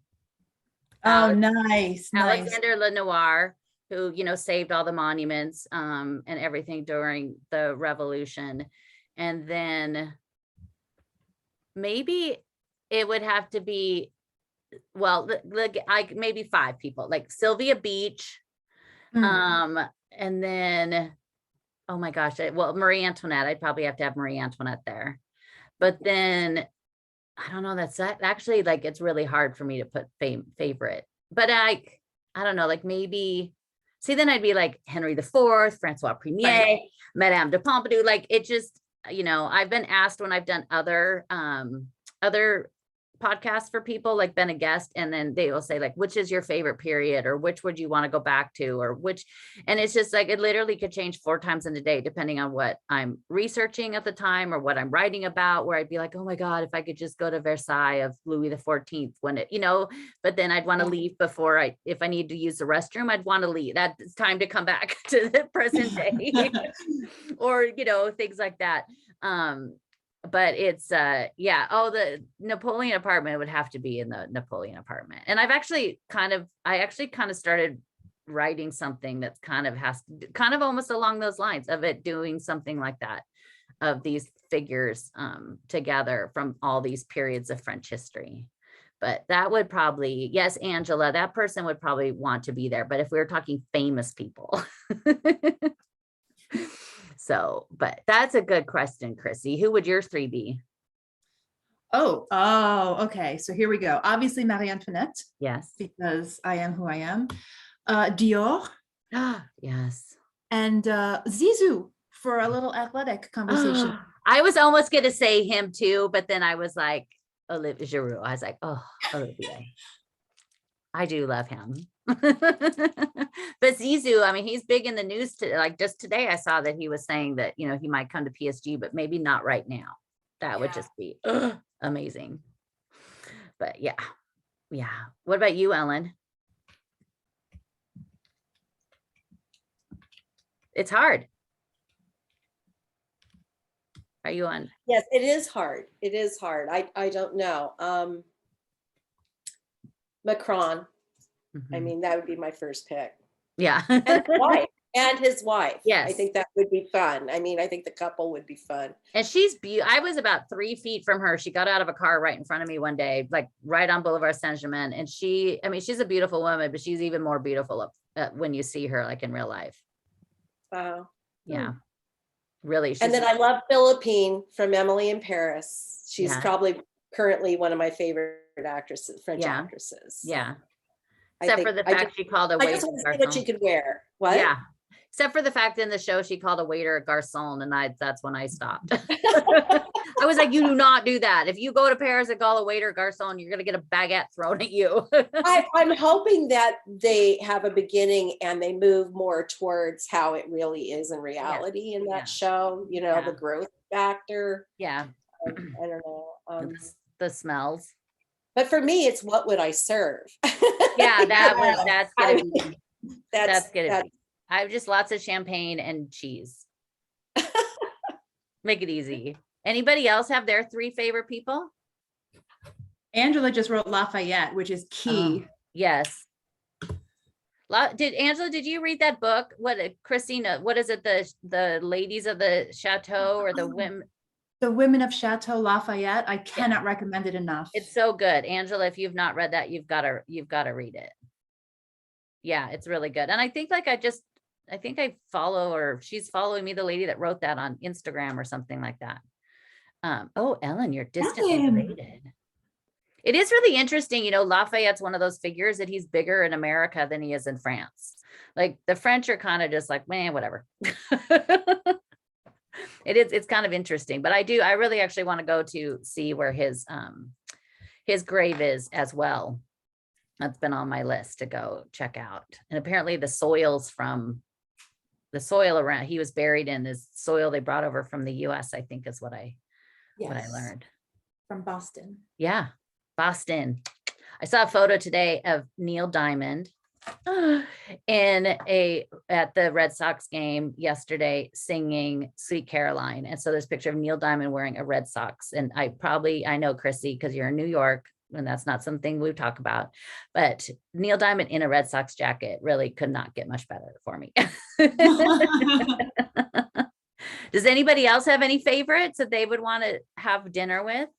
Speaker 3: Oh, nice.
Speaker 1: Alexander Lenoir, who, saved all the monuments and everything during the revolution. And then maybe it would have to be, well, maybe 5 people, like Sylvia Beach. And then, oh my gosh, Marie Antoinette, I'd probably have to have Marie Antoinette there. But then, I don't know, that's actually like, it's really hard for me to put favorite. But I don't know, like maybe, see, then I'd be like Henry IV, Francois Premier, right. Madame de Pompadour, like it just, I've been asked when I've done other podcasts for people, like been a guest, and then they will say like, which is your favorite period, or which would you want to go back to, or which, and it's just like, it literally could change 4 times in a day, depending on what I'm researching at the time or what I'm writing about, where I'd be like, oh my God, if I could just go to Versailles of Louis XIV when it, but then I'd want to leave before if I need to use the restroom, I'd want to leave. That's time to come back to the present day or, things like that. But it's the Napoleon apartment would have to be in the Napoleon apartment. And I actually kind of started writing something that's kind of almost along those lines of it, doing something like that, of these figures together from all these periods of French history. But that would probably, yes, Angela, that person would probably want to be there. But if we were talking famous people. So, but that's a good question, Chrissy. Who would yours 3 be?
Speaker 3: Oh, okay. So here we go. Obviously, Marie Antoinette.
Speaker 1: Yes.
Speaker 3: Because I am who I am. Dior.
Speaker 1: Yes.
Speaker 3: And Zizou for a little athletic conversation.
Speaker 1: I was almost going to say him too, but then I was like, Olivier Giroud. I was like, oh, Olivier. I do love him. But Zizou, I mean, he's big in the news like just today I saw that he was saying that, he might come to PSG, but maybe not right now. That would just be amazing. But yeah. What about you, Ellen? It's hard. Are you on?
Speaker 5: Yes, it is hard. It is hard. I don't know. Macron. I mean, that would be my first pick.
Speaker 1: Yeah.
Speaker 5: And his wife.
Speaker 1: Yes.
Speaker 5: I think that would be fun. I mean, I think the couple would be fun.
Speaker 1: And she's I was about 3 feet from her. She got out of a car right in front of me one day, like right on Boulevard Saint-Germain. And she's a beautiful woman, but she's even more beautiful when you see her like in real life.
Speaker 5: Wow.
Speaker 1: Yeah. Really.
Speaker 5: And then I love Philippine from Emily in Paris. She's probably currently one of my favorite actresses, French actresses.
Speaker 1: Yeah. Except for the fact she called a waiter.
Speaker 5: I just want to see what she could wear. What?
Speaker 1: Yeah. Except for the fact in the show she called a waiter a garçon, and that's when I stopped. I was like, you do not do that. If you go to Paris and call a waiter garçon, you're gonna get a baguette thrown at you.
Speaker 5: I'm hoping that they have a beginning and they move more towards how it really is in reality in that show. The growth factor.
Speaker 1: Yeah.
Speaker 5: I don't know.
Speaker 1: The smells.
Speaker 5: But for me, it's what would I serve?
Speaker 1: Yeah, that's gonna be. I have just lots of champagne and cheese. Make it easy. Anybody else have their 3 favorite people?
Speaker 3: Angela just wrote Lafayette, which is key.
Speaker 1: Yes. Did you read that book? Christina, what is it? The ladies of the chateau or the women?
Speaker 3: The Women of Chateau Lafayette. I cannot recommend it enough.
Speaker 1: It's so good. Angela, if you've not read that, you've got to read it. Yeah, it's really good. And I think I follow, or she's following me, the lady that wrote that on Instagram or something like that. Oh, Ellen, you're distantly related. It is really interesting. Lafayette's one of those figures that he's bigger in America than he is in France. Like the French are kind of just like, man, whatever. It's kind of interesting, but I really actually want to go to see where his grave is as well. That's been on my list to go check out. And apparently the soil around, he was buried in this soil they brought over from the US, I think is what I learned.
Speaker 3: From Boston.
Speaker 1: Yeah. Boston. I saw a photo today of Neil Diamond at the Red Sox game yesterday singing Sweet Caroline. And so there's a picture of Neil Diamond wearing a Red Sox. And I know, Chrissy, because you're in New York and that's not something we talk about, but Neil Diamond in a Red Sox jacket really could not get much better for me. Does anybody else have any favorites that they would want to have dinner with,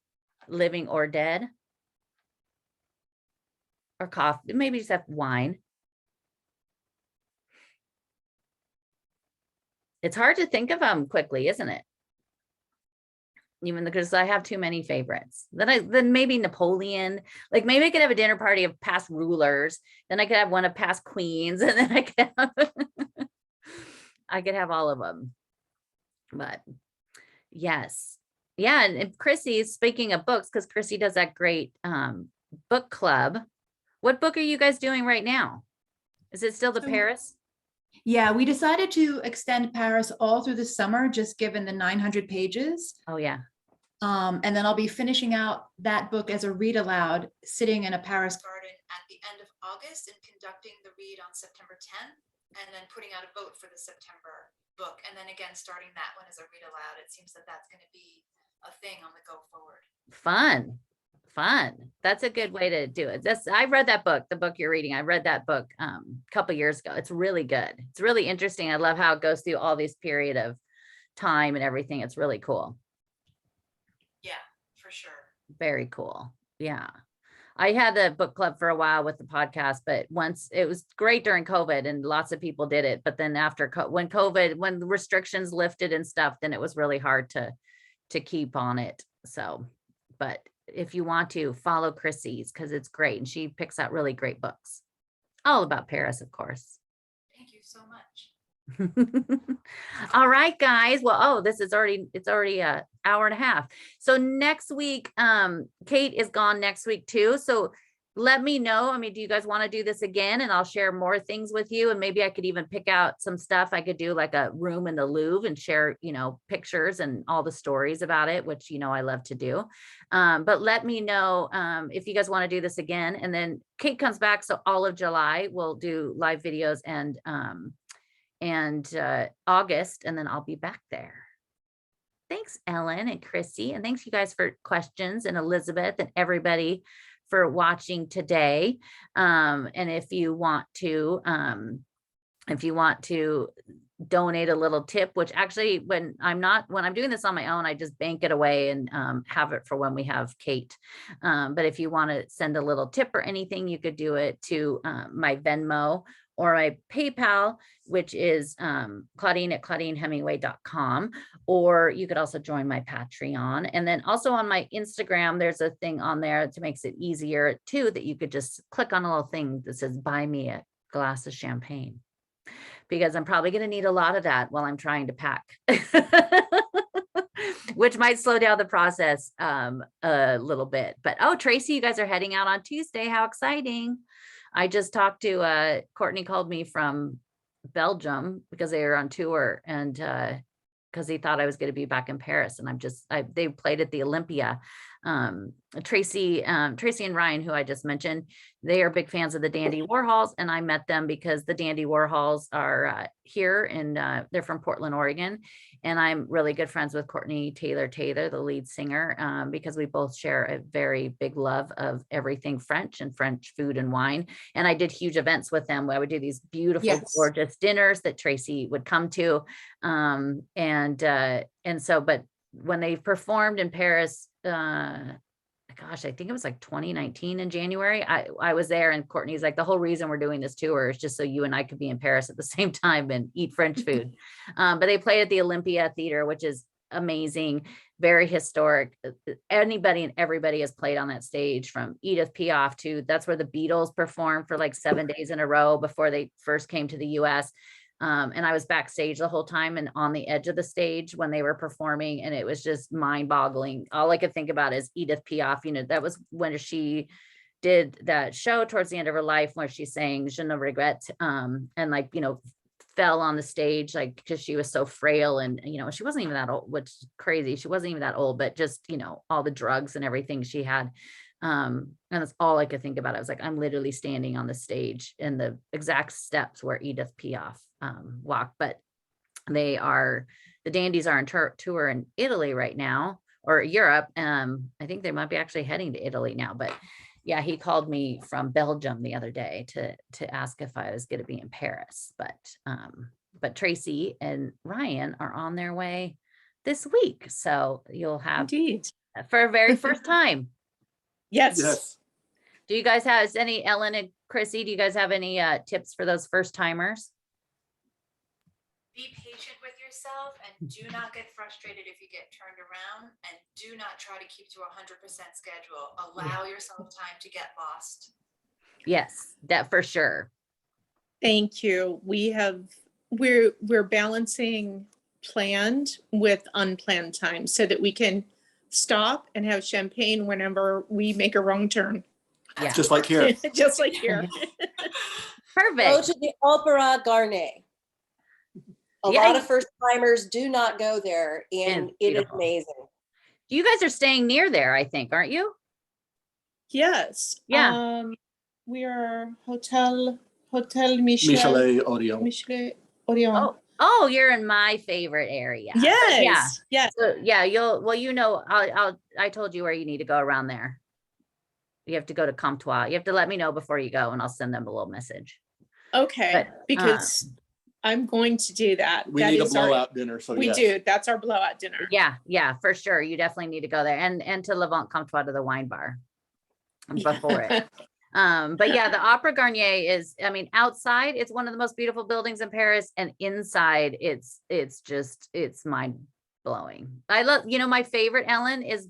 Speaker 1: living or dead? Or coffee, maybe just have wine. It's hard to think of them quickly, isn't it? Even because I have too many favorites. Then maybe Napoleon. Like maybe I could have a dinner party of past rulers. Then I could have one of past queens, and then I could have all of them. But yes, yeah. And Chrissy, speaking of books, because Chrissy does that great book club. What book are you guys doing right now? Is it still the Paris?
Speaker 3: Yeah, we decided to extend Paris all through the summer, just given the 900 pages.
Speaker 1: Oh, yeah.
Speaker 3: And then I'll be finishing out that book as a read aloud, sitting in a Paris garden
Speaker 2: at the end of August and conducting the read on September 10th, and then putting out a vote for the September book. And then again, starting that one as a read aloud. It seems that that's going to be a thing on the go forward.
Speaker 1: Fun. That's a good way to do it. I read that book, the book you're reading. I read that book a couple years ago. It's really good. It's really interesting. I love how it goes through all these period of time and everything. It's really cool.
Speaker 2: Yeah, for sure. Very
Speaker 1: cool. Yeah. I had the book club for a while with the podcast, but once it was great during COVID and lots of people did it. But then after when the restrictions lifted and stuff, then it was really hard to keep on it. So, but if you want to follow Chrissy's, because it's great. And she picks out really great books, all about Paris, of course.
Speaker 2: Thank you so much.
Speaker 1: All right, guys. Well, it's already an hour and a half. So next week, Kate is gone next week too. So let me know. I mean, do you guys want to do this again? And I'll share more things with you. And maybe I could even pick out some stuff. I could do like a room in the Louvre and share, pictures and all the stories about it, which, I love to do. But let me know if you guys want to do this again. And then Kate comes back. So all of July, we'll do live videos and August, and then I'll be back there. Thanks, Ellen and Chrissy. And thanks you guys for questions, and Elizabeth and everybody for watching today. And if you want to donate a little tip, which actually when I'm doing this on my own, I just bank it away and have it for when we have Kate. But if you want to send a little tip or anything, you could do it to my Venmo or my PayPal, which is Claudine at ClaudineHemingway.com, or you could also join my Patreon. And then also on my Instagram, there's a thing on there that makes it easier too, that you could just click on a little thing that says, buy me a glass of champagne, because I'm probably going to need a lot of that while I'm trying to pack, which might slow down the process a little bit. But, oh, Tracy, you guys are heading out on Tuesday. How exciting. I just talked to, Courtney called me from Belgium because they were on tour, and because he thought I was going to be back in Paris, and they played at the Olympia Tracy and Ryan, who I just mentioned, they are big fans of the Dandy Warhols, and I met them because the Dandy Warhols are here, and they're from Portland, Oregon, and I'm really good friends with Courtney Taylor, the lead singer, because we both share a very big love of everything French and French food and wine. And I did huge events with them where I would do these beautiful,
Speaker 3: Yes.
Speaker 1: gorgeous dinners that Tracy would come to, and so, but when they performed in Paris, gosh, I think it was like 2019 in January. I was there, and Courtney's like, the whole reason we're doing this tour is just so you and I could be in Paris at the same time and eat French food. But they played at the Olympia Theater, which is amazing, very historic. Anybody and everybody has played on that stage, from Edith Piaf to, that's where the Beatles performed for like 7 days in a row before they first came to the US. And I was backstage the whole time and on the edge of the stage when they were performing, and it was just mind boggling. All I could think about is Edith Piaf. You know, that was when she did that show towards the end of her life where she sang Je ne regrette, and like, you know, fell on the stage, like, because she was so frail, and, you know, she wasn't even that old, which is crazy. She wasn't even that old, but just, you know, all the drugs and everything she had. And that's all I could think about. I was like, I'm literally standing on the stage in the exact steps where Edith Piaf walked. But the Dandies are on tour in Italy right now, or Europe. I think they might be actually heading to Italy now, but yeah, he called me from Belgium the other day to ask if I was going to be in Paris. But Tracy and Ryan are on their way this week. So you'll have
Speaker 6: Indeed.
Speaker 1: for a very first time.
Speaker 6: Yes.
Speaker 7: Yes.
Speaker 1: Do you guys have any, Ellen and Chrissy, do you guys have any tips for those first timers?
Speaker 2: Be patient with yourself and do not get frustrated if you get turned around, and do not try to keep to 100% schedule. Allow yourself time to get lost.
Speaker 1: Yes, that for sure.
Speaker 6: Thank you. We're balancing planned with unplanned time so that we can stop and have champagne whenever we make a wrong turn.
Speaker 1: Yeah.
Speaker 7: Just like here.
Speaker 6: Just like here.
Speaker 5: Go
Speaker 1: Perfect.
Speaker 5: to the Opera Garnier. A
Speaker 1: Yeah.
Speaker 5: lot of first timers do not go there, and
Speaker 1: It's
Speaker 5: it is
Speaker 1: beautiful.
Speaker 5: amazing.
Speaker 1: You guys are staying near there, I think, aren't you?
Speaker 6: Yes.
Speaker 1: Yeah.
Speaker 6: We are Hotel Michel
Speaker 7: Michelet Audio.
Speaker 6: Orion.
Speaker 1: Oh, you're in my favorite area.
Speaker 6: Yes.
Speaker 1: Yeah.
Speaker 6: Yes.
Speaker 1: So yeah, I told you where you need to go around there. You have to go to Comptoir. You have to let me know before you go, and I'll send them a little message.
Speaker 6: Okay.
Speaker 1: But,
Speaker 6: Because I'm going to do that.
Speaker 7: We
Speaker 6: That
Speaker 7: need a
Speaker 6: is our-
Speaker 7: blowout dinner. So
Speaker 6: We
Speaker 7: yes.
Speaker 6: do. That's our blowout dinner.
Speaker 1: Yeah, for sure. You definitely need to go there, and to Levant Comptoir, to the wine bar before it. But yeah, the Opera Garnier is, I mean, outside, it's one of the most beautiful buildings in Paris, and inside it's mind blowing. I love, my favorite, Ellen, is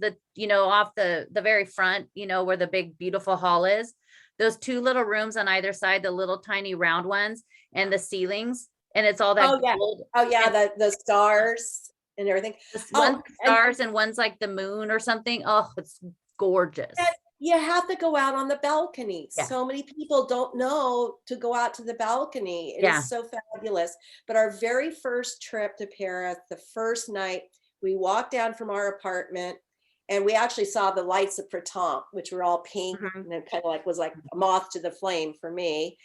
Speaker 1: off the very front, where the big, beautiful hall is, those two little rooms on either side, the little tiny round ones, and the ceilings, and it's all that
Speaker 5: Oh, yeah.
Speaker 1: gold.
Speaker 5: Oh yeah, the stars and everything.
Speaker 1: One's
Speaker 5: and-
Speaker 1: stars and one's like the moon or something. Oh, it's gorgeous.
Speaker 5: Yeah. You have to go out on the balcony.
Speaker 1: Yeah.
Speaker 5: So many people don't know to go out to the balcony. It
Speaker 1: Yeah.
Speaker 5: is so fabulous. But our very first trip to Paris, the first night, we walked down from our apartment and we actually saw the lights of Printemps, which were all pink,
Speaker 1: Mhm.
Speaker 5: and it kind of was like a moth to the flame for me.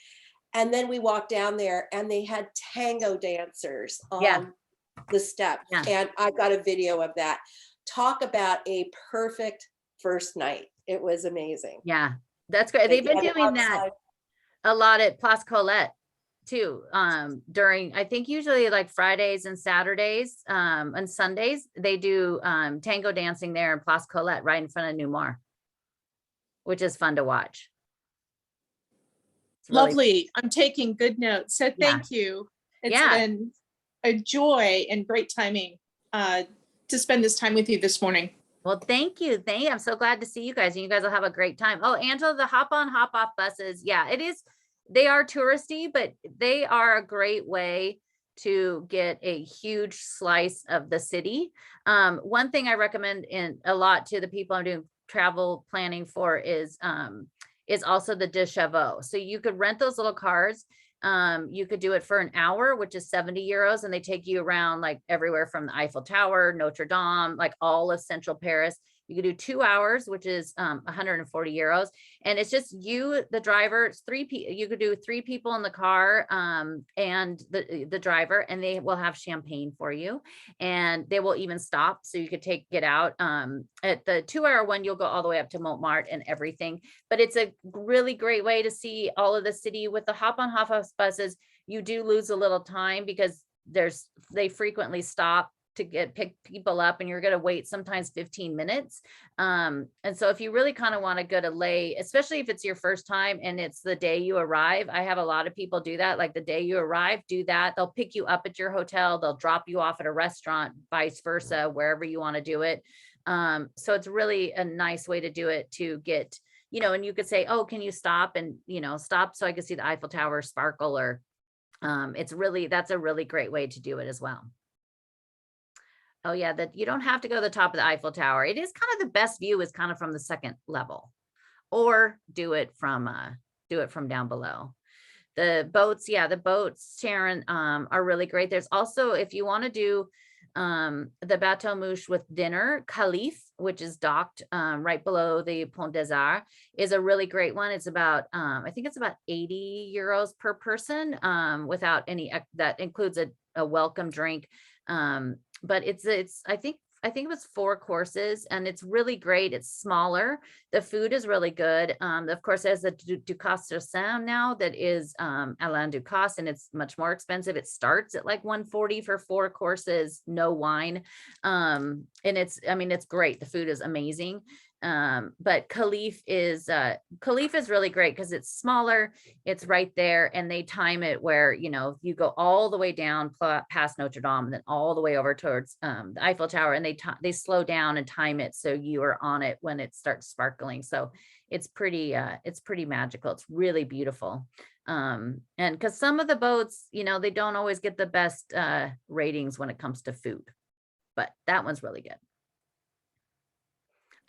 Speaker 5: And then we walked down there and they had tango dancers on
Speaker 1: Yeah.
Speaker 5: the steps.
Speaker 1: Yeah.
Speaker 5: And I got a video of that. Talk about a perfect first night. It was amazing.
Speaker 1: Yeah, that's great. They've been
Speaker 5: And
Speaker 1: doing that
Speaker 5: outside-
Speaker 1: a lot at Place Colette too. During, I think usually like Fridays and Saturdays, and Sundays, they do tango dancing there in Place Colette right in front of Nemours, which is fun to watch. It's really-
Speaker 6: Lovely. I'm taking good notes. So thank you. It's
Speaker 1: Yeah.
Speaker 6: been a joy and great timing to spend this time with you this morning.
Speaker 1: Well, thank you. I'm so glad to see you guys, and you guys will have a great time. Oh, Angela, the hop on, hop off buses. Yeah, it is. They are touristy, but they are a great way to get a huge slice of the city. One thing I recommend a lot to the people I'm doing travel planning for is also the de chevaux. So you could rent those little cars. You could do it for an hour, which is 70 euros. And they take you around like everywhere from the Eiffel Tower, Notre Dame, like all of central Paris. You could do 2 hours, which is 140 euros. And it's just you, the driver, it's you could do 3 people in the car and the driver, and they will have champagne for you. And they will even stop. So you could get out. At the 2-hour one, you'll go all the way up to Montmartre and everything. But it's a really great way to see all of the city. With the hop on hop off buses, you do lose a little time because they frequently stop to pick people up, and you're going to wait sometimes 15 minutes. And so if you really kind of want to go to lay, especially if it's your first time and it's the day you arrive, I have a lot of people do that. Like the day you arrive, do that. They'll pick you up at your hotel. They'll drop you off at a restaurant, vice versa, wherever you want to do it. So it's really a nice way to do it, to get, and you could say, oh, can you stop and, stop so I can see the Eiffel Tower sparkle, or that's a really great way to do it as well. Oh yeah, that you don't have to go to the top of the Eiffel Tower. It is kind of the best view is kind of from the second level, or do it from down below. The boats, Sharon, are really great. There's also, if you want to do the Bateau Mouche with dinner, Calif, which is docked right below the Pont des Arts, is a really great one. It's about, I think it's about 80 euros per person, without any, that includes a welcome drink. But it's I think it was 4 courses, and it's really great. It's smaller. The food is really good. Of course, there's a Ducasse de Sam now that is Alain Ducasse, and it's much more expensive. It starts at like 140 for 4 courses, no wine. And it's great. The food is amazing. But Calif is really great because it's smaller, it's right there, and they time it where, you go all the way down past Notre Dame and then all the way over towards the Eiffel Tower, and they slow down and time it so you are on it when it starts sparkling. So it's pretty magical. It's really beautiful. And because some of the boats, they don't always get the best ratings when it comes to food, but that one's really good.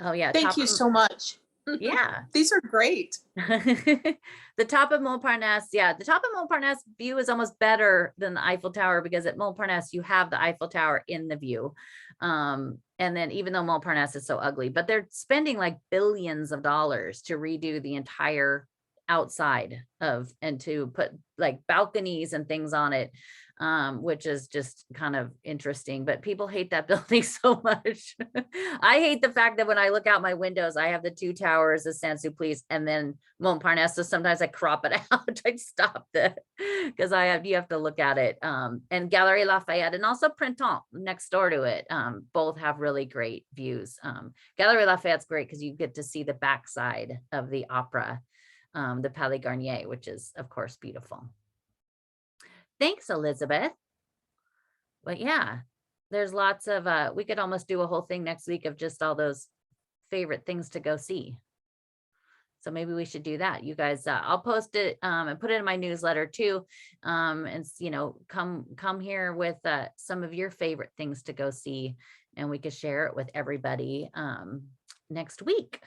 Speaker 1: Oh yeah.
Speaker 6: Thank you so much.
Speaker 1: Yeah.
Speaker 6: These are great.
Speaker 1: The top of Montparnasse. Yeah. The top of Montparnasse view is almost better than the Eiffel Tower, because at Montparnasse, you have the Eiffel Tower in the view. And then even though Montparnasse is so ugly, but they're spending like billions of dollars to redo the entire outside and to put like balconies and things on it. Which is just kind of interesting, but people hate that building so much. I hate the fact that when I look out my windows, I have the 2 towers of Saint-Sulpice and then Montparnasse. So sometimes I crop it out. I stop because you have to look at it. And Gallery Lafayette and also Printemps next door to it. Both have really great views. Gallery Lafayette's great because you get to see the backside of the opera, the Palais Garnier, which is of course beautiful. Thanks, Elizabeth. But yeah, there's lots of, we could almost do a whole thing next week of just all those favorite things to go see. So maybe we should do that. You guys, I'll post it and put it in my newsletter too. And come here with some of your favorite things to go see, and we could share it with everybody next week.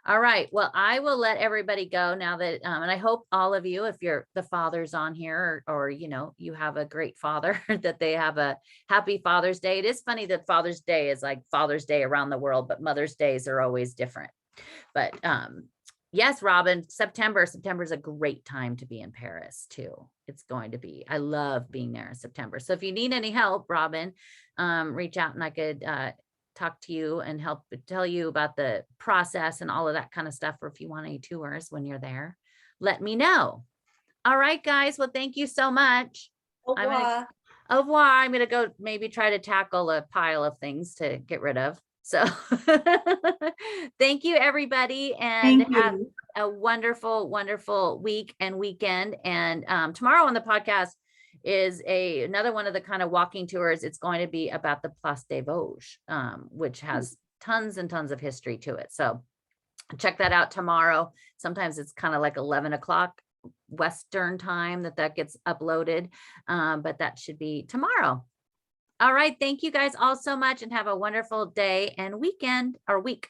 Speaker 1: All right. Well, I will let everybody go now that, and I hope all of you, if you're the fathers on here, or you have a great father, that they have a happy Father's Day. It is funny that Father's Day is like Father's Day around the world, but Mother's Days are always different. But yes, Robin, September is a great time to be in Paris too. It's going to be, I love being there in September. So if you need any help, Robin, reach out and I could talk to you and help tell you about the process and all of that kind of stuff. Or if you want any tours when you're there, let me know. All right, guys. Well, thank you so much.
Speaker 5: Au revoir.
Speaker 1: Au revoir. I'm going to go maybe try to tackle a pile of things to get rid of. So thank you, everybody. And have a wonderful, wonderful week and weekend. And tomorrow on the podcast is another one of the kind of walking tours. It's going to be about the Place des Vosges, which has tons and tons of history to it. So check that out tomorrow. Sometimes it's kind of like 11 o'clock Western time that gets uploaded, but that should be tomorrow. All right. Thank you guys all so much, and have a wonderful day and weekend or week.